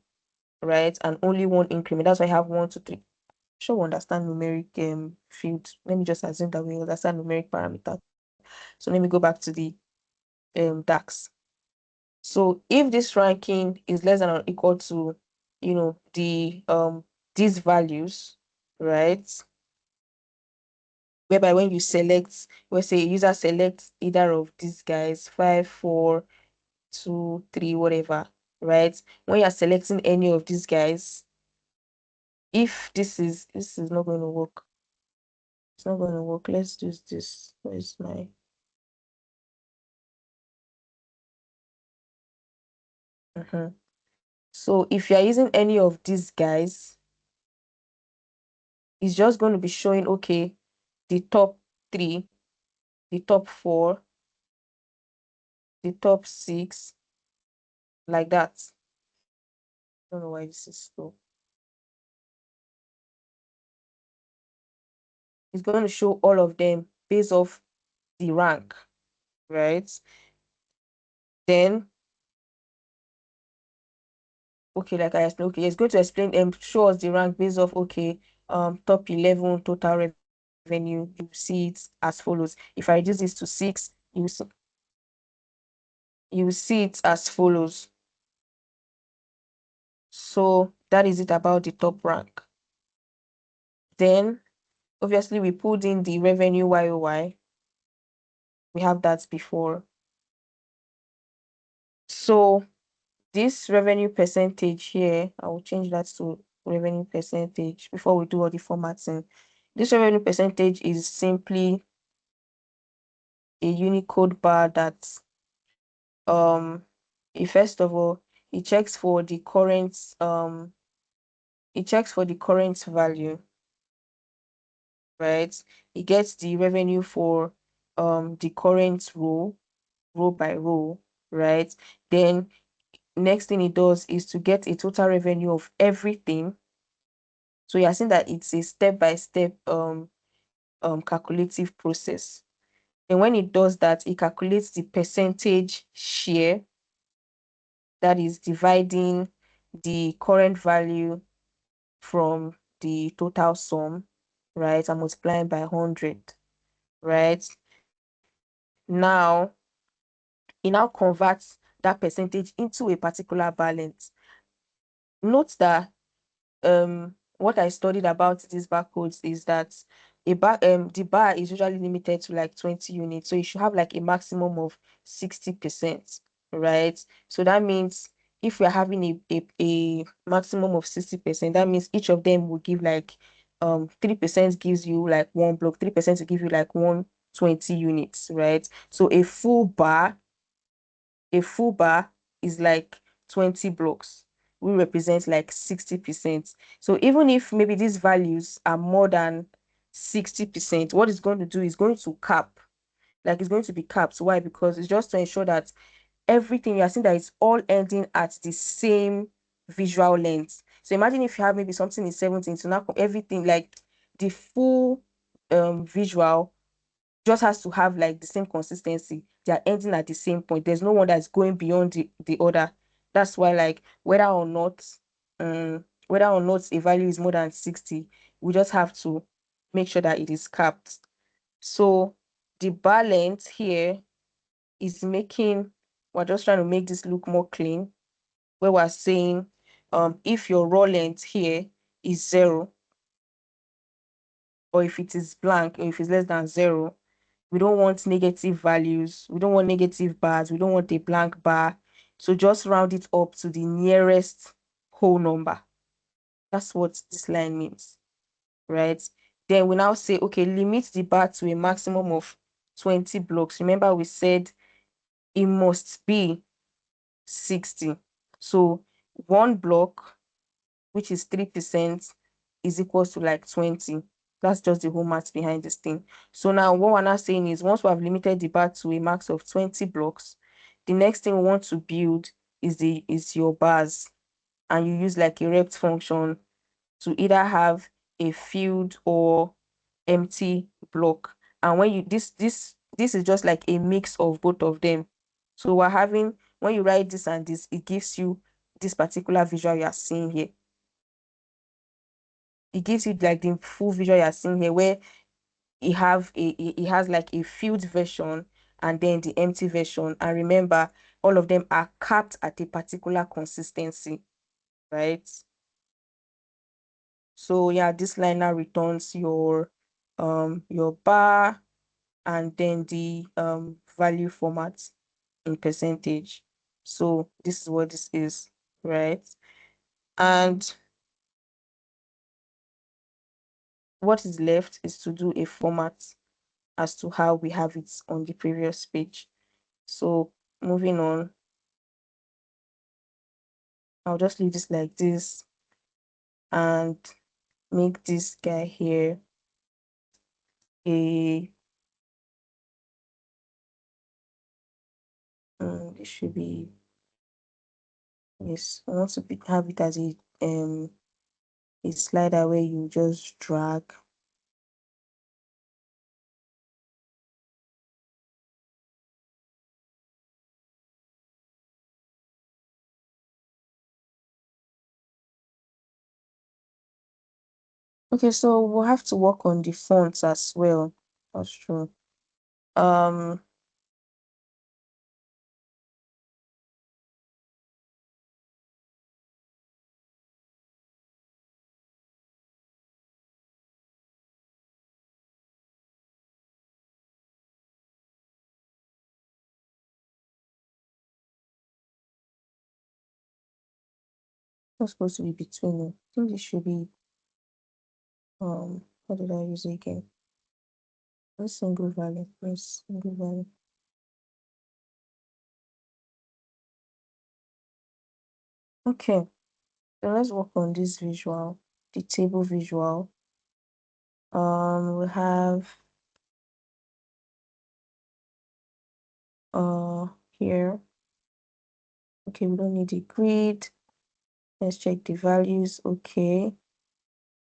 B: right, and only one increment. That's why I have 1 to 3. Sure, we understand numeric field. Let me just assume that we understand numeric parameter. So let me go back to the DAX. So if this ranking is less than or equal to, these values, right? Whereby when you select, let's say a user selects either of these guys, 5, 4, 2, 3, whatever, right? When you're selecting any of these guys, if this is not going to work, it's not going to work. Let's do this. Where's my So if you're using any of these guys, it's just going to be showing, okay, the top three, the top four, the top six, like that. I don't know why this is slow. It's going to show all of them based off the rank, right? Then, okay, like I explained, okay, it's going to explain and show us the rank based off, okay, top 11 total revenue. You see it as follows. If I reduce this to 6, you see it as follows. So that is it about the top rank. Then obviously we pulled in the revenue YOY. We have that before. So this revenue percentage here, I will change that to revenue percentage before we do all the formatting. This revenue percentage is simply a Unicode bar that first of all it checks for the current value, right? It gets the revenue for the current row by row, right? Then next thing it does is to get a total revenue of everything. So you're seeing that it's a step-by-step calculative process. And when it does that, it calculates the percentage share, that is dividing the current value from the total sum, right? And multiplying by 100, right? Now, it now converts that percentage into a particular balance. Note that what I studied about these barcodes is that the bar is usually limited to like 20 units, so you should have like a maximum of 60%, right? So that means if we're having a maximum of 60%, that means each of them will give like 3% gives you like one block, 3% will give you like 120 units, right? So a full bar is like 20 blocks. We represent like 60%. So even if maybe these values are more than 60%, what it's going to do is going to cap. Like it's going to be capped. Why? Because it's just to ensure that everything you're seeing that it's all ending at the same visual length. So imagine if you have maybe something in 17, so now everything like the full visual just has to have like the same consistency. They are ending at the same point. There's no one that's going beyond the other. That's why like whether or not a value is more than 60, we just have to make sure that it is capped. So the balance here is making we're just trying to make this look more clean, where we're saying if your raw length here is 0, or if it is blank, or if it's less than 0, we don't want negative values. We don't want negative bars. We don't want a blank bar. So just round it up to the nearest whole number. That's what this line means, right? Then we now say, okay, limit the bar to a maximum of 20 blocks. Remember, we said it must be 60. So one block, which is 3%, is equal to like 20. That's just the whole math behind this thing. So now what we're not saying is once we have limited the bar to a max of 20 blocks, the next thing we want to build is your bars. And you use like a rect function to either have a filled or empty block. And when you this is just like a mix of both of them. So we're having, when you write this and this, it gives you this particular visual you are seeing here. It gives you like the full visual you are seeing here, where it has like a filled version and then the empty version. And remember, all of them are capped at a particular consistency, right? So yeah, this line now returns your bar and then the value format in percentage. So this is what this is, right? And what is left is to do a format as to how we have it on the previous page. So moving on, I'll just leave this like this and make this guy here a this should be, yes, I want to have it as a slider where you just drag. Okay, so we'll have to work on the fonts as well. That's true. Um, what's supposed to be between them? I think this should be what did I use again? Let's single value. Yes, single value. Okay, so let's work on this visual, the table visual. We have here. Okay, we don't need the grid. Let's check the values. Okay.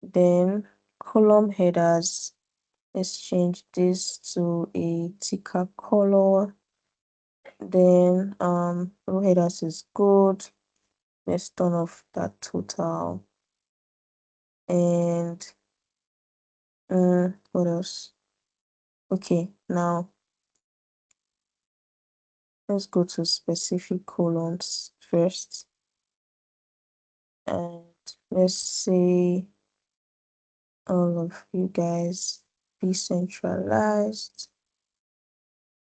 B: Then column headers. Let's change this to a thicker color. Then row headers is good. Let's turn off that total. And what else? Okay, now let's go to specific columns first. And let's say all of you guys be centralized.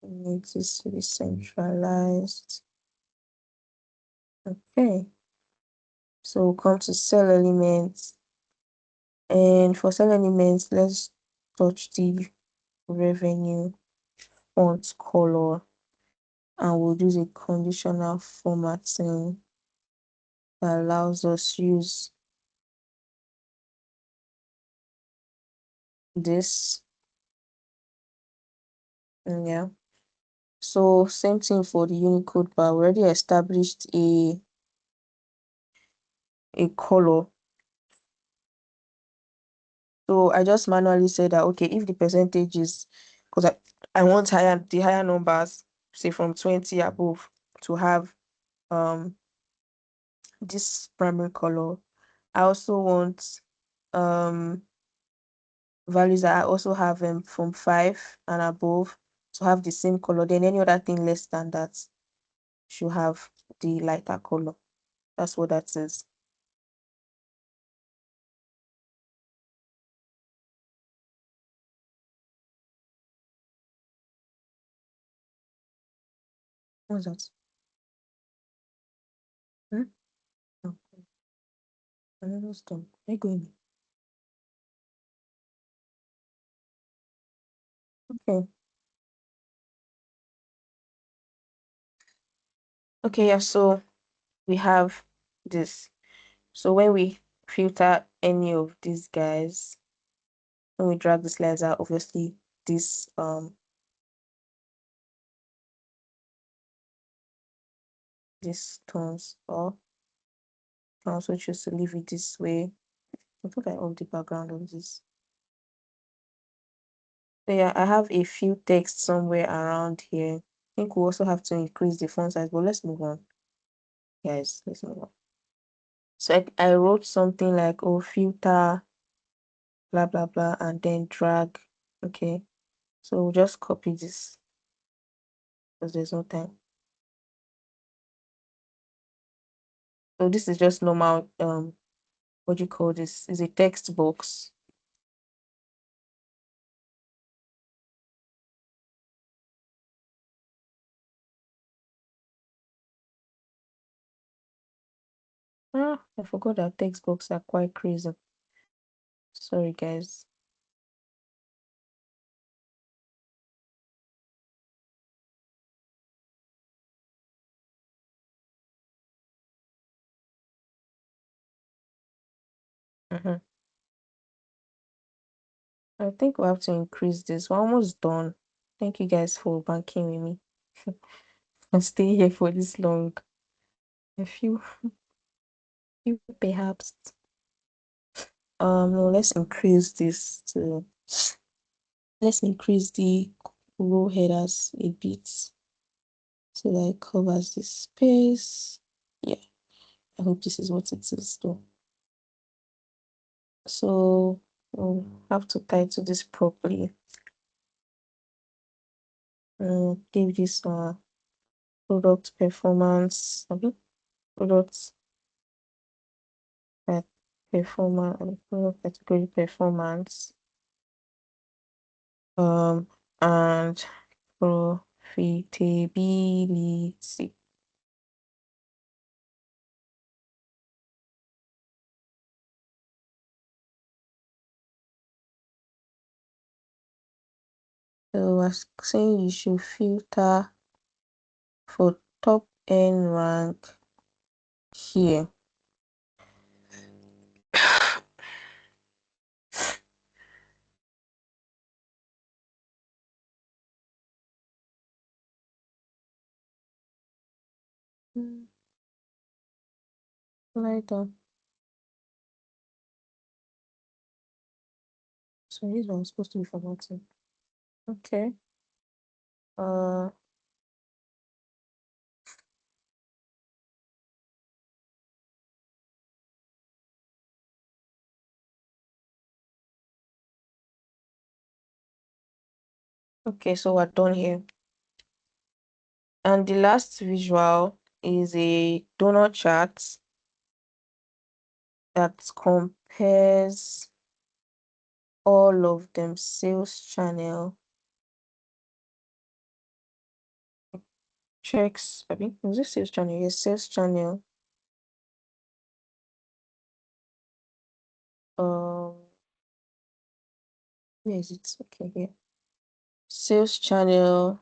B: We need this to be centralized. Okay, so we'll come to cell elements. And for cell elements, let's touch the revenue font color, and we'll use a conditional formatting that allows us use this. Yeah, so same thing for the Unicode bar. We already established a color. So I just manually said that, okay, if the percentage is, because I want the higher numbers, say from 20 above, to have this primary color. I also want values that I also have from 5 and above to have the same color. Then any other thing less than that should have the lighter color. That's what that is. What's that? Hmm? No, I don't know. Stop. Where you going? Okay. Okay, yeah, so we have this. So when we filter any of these guys. When we drag the slides out, obviously this this turns off. You can also choose to leave it this way. I think I off the background of this. So yeah, I have a few text somewhere around here. I think we also have to increase the font size, but let's move on. Guys, let's move on. So I wrote something like, oh, filter, blah, blah, blah, and then drag. Okay. So we'll just copy this because there's no time. So this is just normal, what do you call this? Is a text box. Ah, I forgot that text box are quite crazy. Sorry, guys. I think we have to increase this. We're almost done. Thank you guys for banking with me and staying here for this long. A few perhaps. No, let's increase the row headers a bit so that it covers the space. Yeah, I hope this is what it is though. So we'll have to title this properly. Give this product performance, product performance, product category performance, and profitability. So I was saying you should filter for top end rank here. Later. So this one was supposed to be formatting. Okay. Uh okay, so we're done here. And the last visual is a donut chart that compares all of them sales channel checks. I mean, was it sales channel? Yes, sales channel. Um, where is it? Okay, here. Sales channel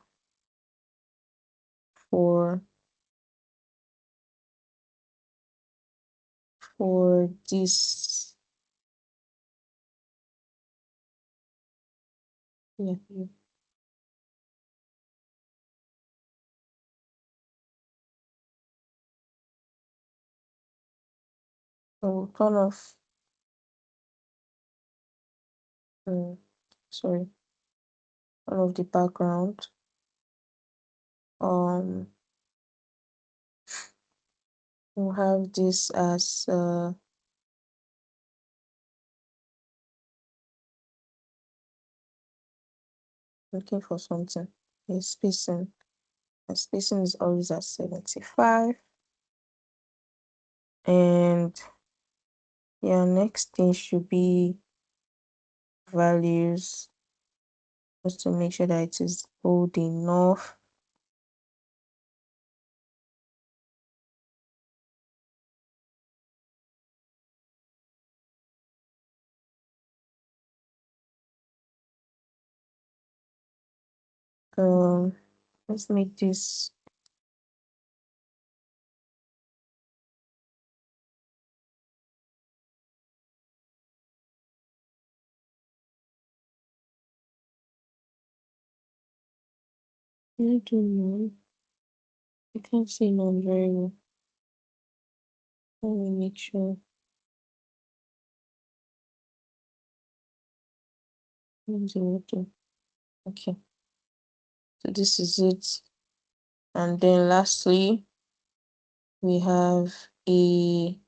B: for this. Yeah, yeah. So turn off. Sorry, turn off the background. We'll have this as looking for something. Okay, spacing. The spacing is always at 75. And yeah, next thing should be values, just to make sure that it is bold enough. Let's make this I don't know. I can't see none very well. Let me make sure. Zero. Okay, so this is it. And then lastly, we have a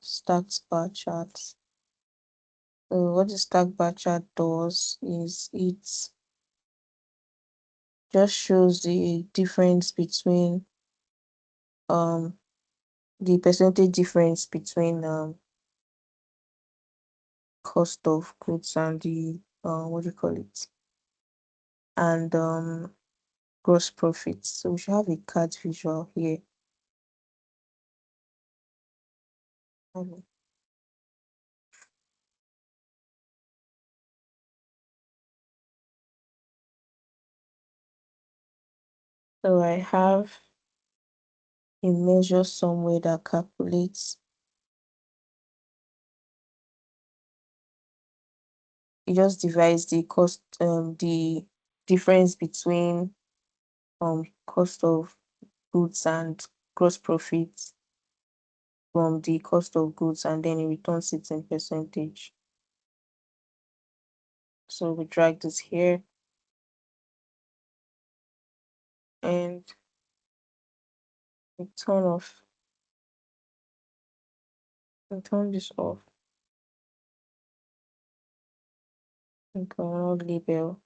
B: stacked bar chart. So what the stack bar chart does is it just shows the difference between the percentage difference between cost of goods and the what do you call it, and gross profits. So we should have a card visual here. Mhm. So I have a measure somewhere that calculates, it just divides the cost, the difference between cost of goods and gross profits from the cost of goods, and then it returns it in percentage. So we drag this here and we turn this off and cannot label.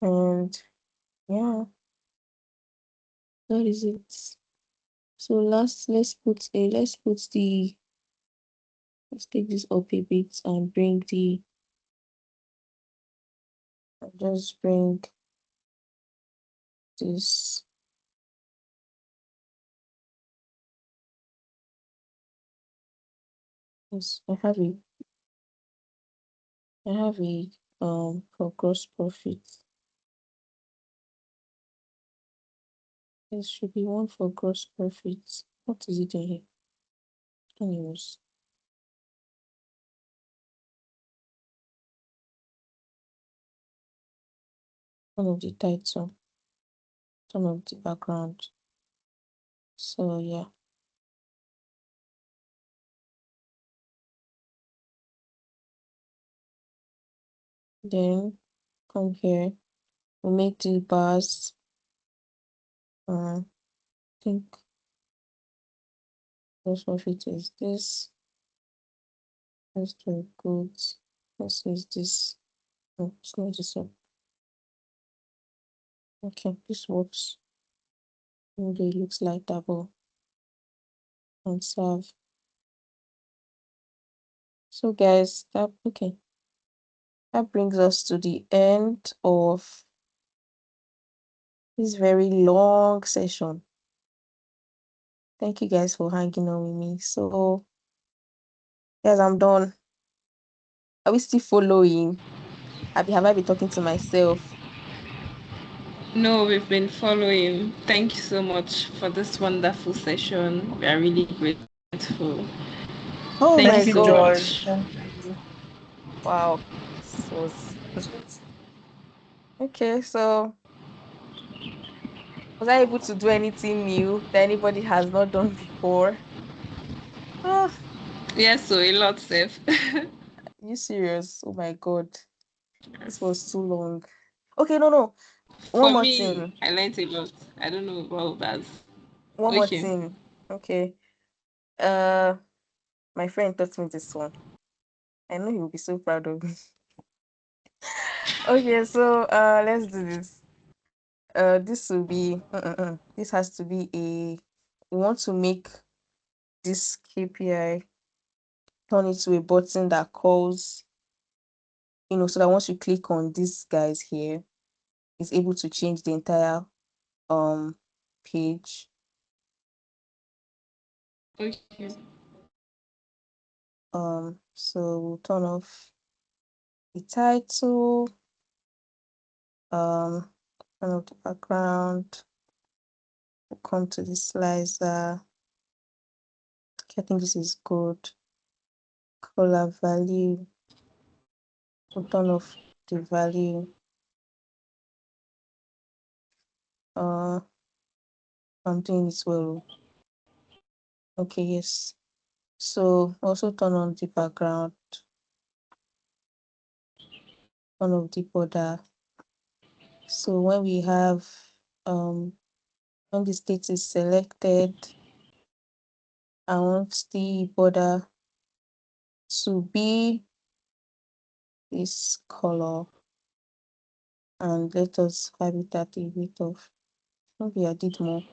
B: And yeah, that is it. So let's take this up a bit and just bring this. Yes, I have a for gross profit. There should be one for gross profit. What is it in here? Anyways, one of the title, one of the background. So yeah. Then come here. We make the bars. I think gross profit is this. Let's do goods. Let's use this. No, it's not this one. Okay, this works. Maybe it looks like double and serve. So guys, that okay. That brings us to the end of this very long session. Thank you guys for hanging on with me. So guys, I'm done. Are we still following? Have I been talking to myself?
C: No, we've been following. Thank you so much for this wonderful session. We are really grateful. Thank
B: Oh
C: you
B: my
C: so
D: Thank you,
C: much.
B: god.
D: Joy. Thank you.
B: Wow. This was okay. So was I able to do anything new that anybody has not done before? Ah,
C: Yes, so a lot safe.
B: you serious? Oh my god. This was too long. Okay, no. One
C: For
B: more
C: me,
B: thing.
C: I learned a lot. I don't know about others.
B: One more
C: Okay.
B: thing. Okay. Uh my friend taught me this one. I know he will be so proud of me. Okay, so let's do this. This will be this has to be a we want to make this KPI turn it to a button that calls, so that once you click on these guys here, it's able to change the entire um page.
C: Okay.
B: So we'll turn off the title, um, turn off the background, we'll come to the slicer. Okay, I think this is good. Color value. We'll turn off the value. I'm doing this well. Okay, yes. So also turn on the background, turn off the border. So when we have when the state is selected, I want the border to be this color, and let us have it at a weight of, maybe I did more,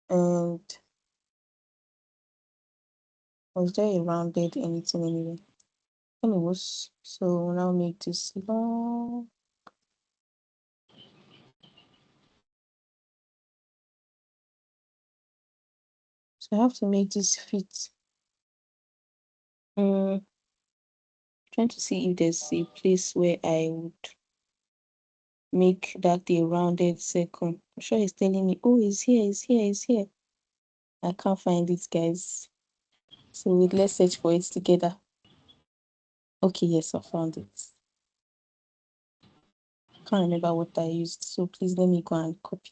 B: and was there a rounded anything anyway? Anyways, so now make this long. So I have to make this fit. Trying to see if there's a place where I would make that a rounded circle. I'm sure it's telling me, oh, it's here, it's here, it's here. I can't find it, guys. So wait, let's search for it together. Okay, yes, I found it. Can't remember what I used, so please let me go and copy.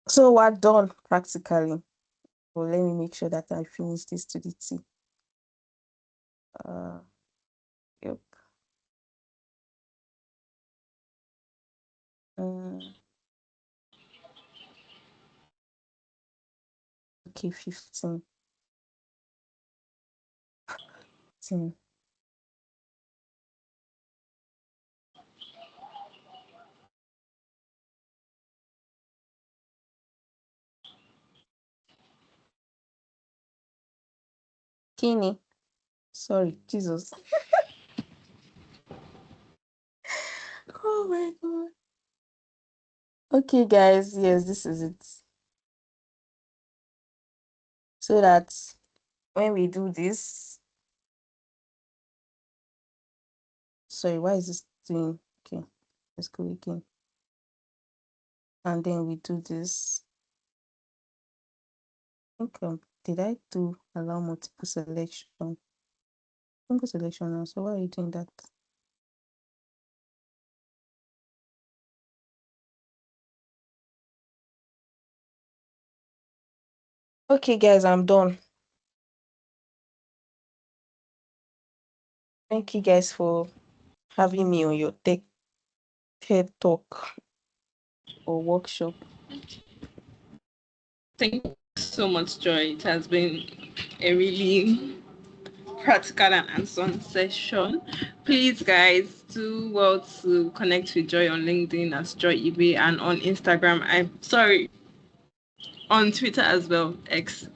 B: So we're done practically. Well, let me make sure that I finish this to the T. Yep. Okay, 15. 10. Kini. Sorry, Jesus. Oh my god. Okay, guys, yes, this is it. So that when we do this, sorry, why is this doing? Okay, let's go again. And then we do this. I think, did I do allow multiple selection? Single selection now, so why are you doing that? Okay, guys, I'm done. Thank you guys for having me on your tech TED talk or workshop.
C: Thank you so much, Joy. It has been a really practical and hands-on session. Please, guys, do well to connect with Joy on LinkedIn as Joy Ibe and on Instagram. I'm sorry, on Twitter as well, X.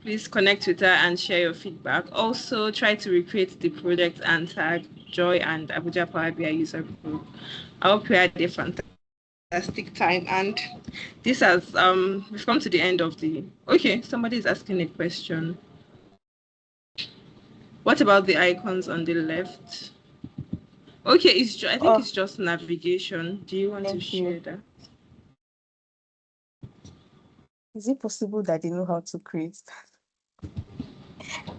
C: Please connect with her and share your feedback. Also, try to recreate the project and tag Joy and Abuja Power BI user group. I hope you had a fantastic time. And this has we've come to the end of the. Okay, somebody is asking a question. What about the icons on the left? Okay, I think
B: Oh,
C: it's just navigation. Do you want to
B: thank you.
C: share that?
B: Is it possible that they know how to create that?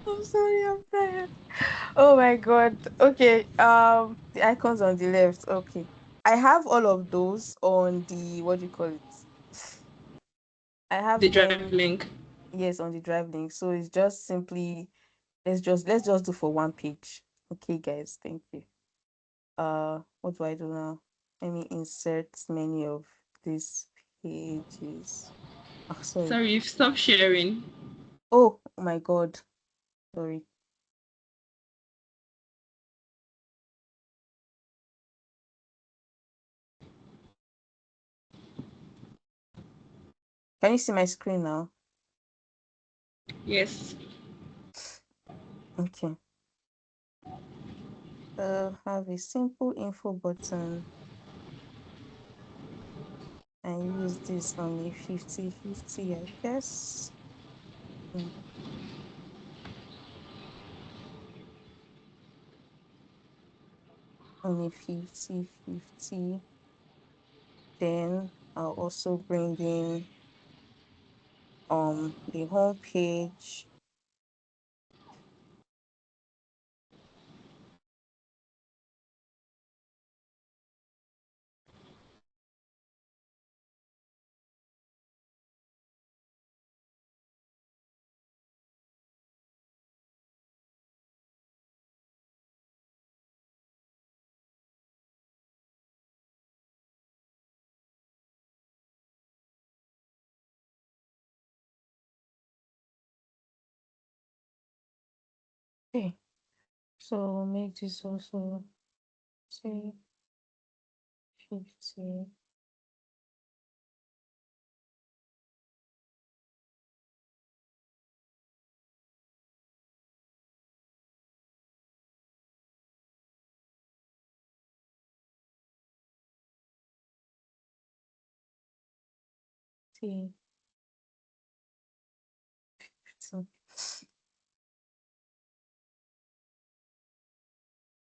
B: I'm sorry, I'm tired. Oh my god. Okay, the icons on the left. Okay. I have all of those on the, what do you call it? I
C: The
B: have
C: drive
B: them,
C: link.
B: yes, on the drive link. So it's just simply, let's just do for one page. Okay, guys, thank you. What do I do now? Let me insert many of these pages. Oh, sorry.
C: Sorry, you've stopped sharing.
B: Oh my god. Sorry. Can you see my screen now?
C: Yes.
B: Okay. Have a simple info button and use this on a 50-50, I guess. Mm, On a 50-50. Then I'll also bring in the home page. Okay, so make this also say 50. So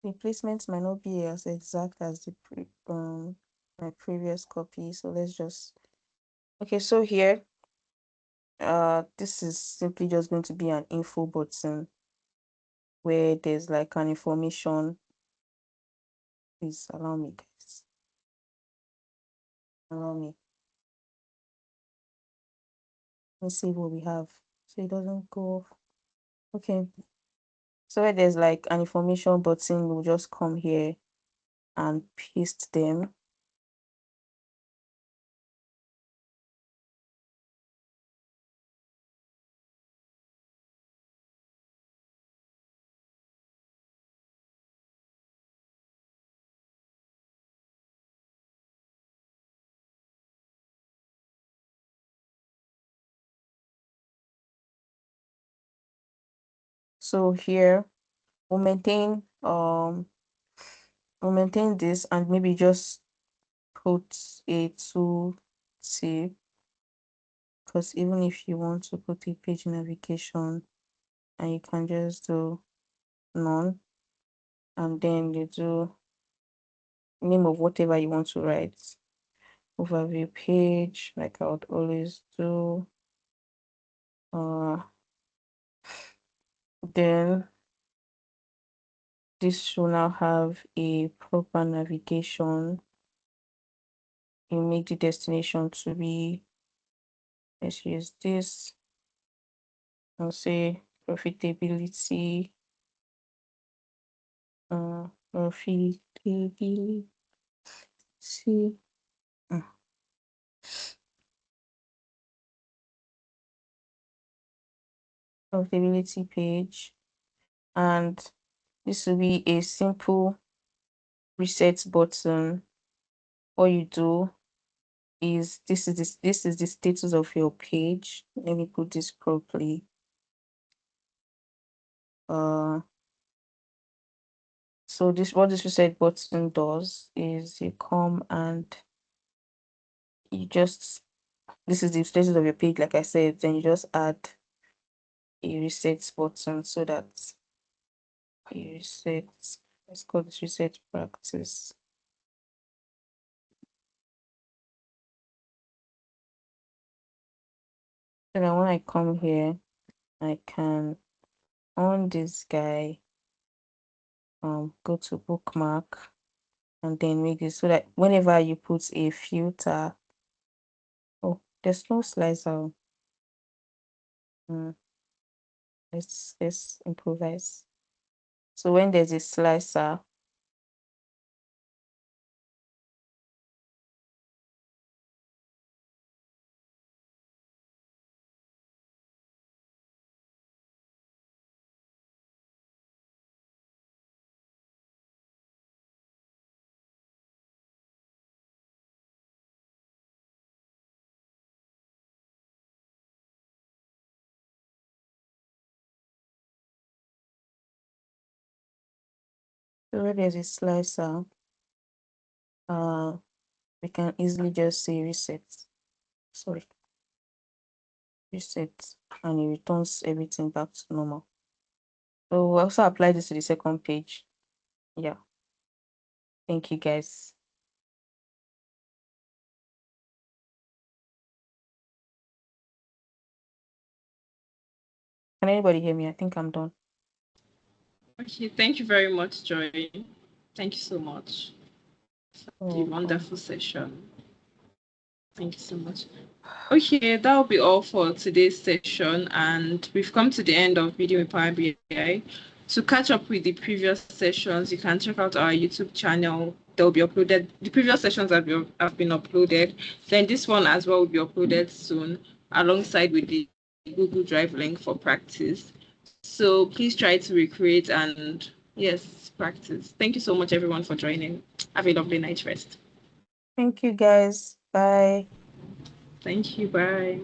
B: the placement might not be as exact as the my previous copy. So let's just okay. So here, this is simply just going to be an info button where there's like an information. Please allow me, guys. Allow me. Let's see what we have so it doesn't go off. Okay. So where there's like an information button, we'll just come here and paste them. So here we'll maintain this and maybe just put a tool tip, because even if you want to put a page navigation and you can just do none and then you do name of whatever you want to write, overview page like I would always do, then this should now have a proper navigation. You make the destination to be, let's use this, I'll say profitability, profitability, mm, profitability page, and this will be a simple reset button. All you do is this is the status of your page. Let me put this properly. So this what this reset button does is you come and you just, this is the status of your page, like I said, then you just add a reset button so that you reset, let's call this reset practice. So now when I come here, I can on this guy, go to bookmark and then make it so that whenever you put a filter, oh, there's no slicer. Let's improvise. So when there's a slicer, so where there's a slicer, we can easily just say reset. Sorry, reset, and it returns everything back to normal. So we'll also apply this to the second page. Yeah. Thank you, guys. Can anybody hear me? I think I'm done.
C: Okay, thank you very much, Joy. Thank you so much for the
B: You're welcome.
C: wonderful session. Thank you so much. Okay, that will be all for today's session, and we've come to the end of Reading with Power BI. To catch up with the previous sessions, you can check out our YouTube channel. They'll be uploaded. The previous sessions have been uploaded. Then this one as well will be uploaded soon, alongside with the Google Drive link for practice. So please try to recreate and yes, practice. Thank you so much, everyone, for joining. Have a lovely night rest.
B: Thank you guys. Bye.
C: Thank you. Bye.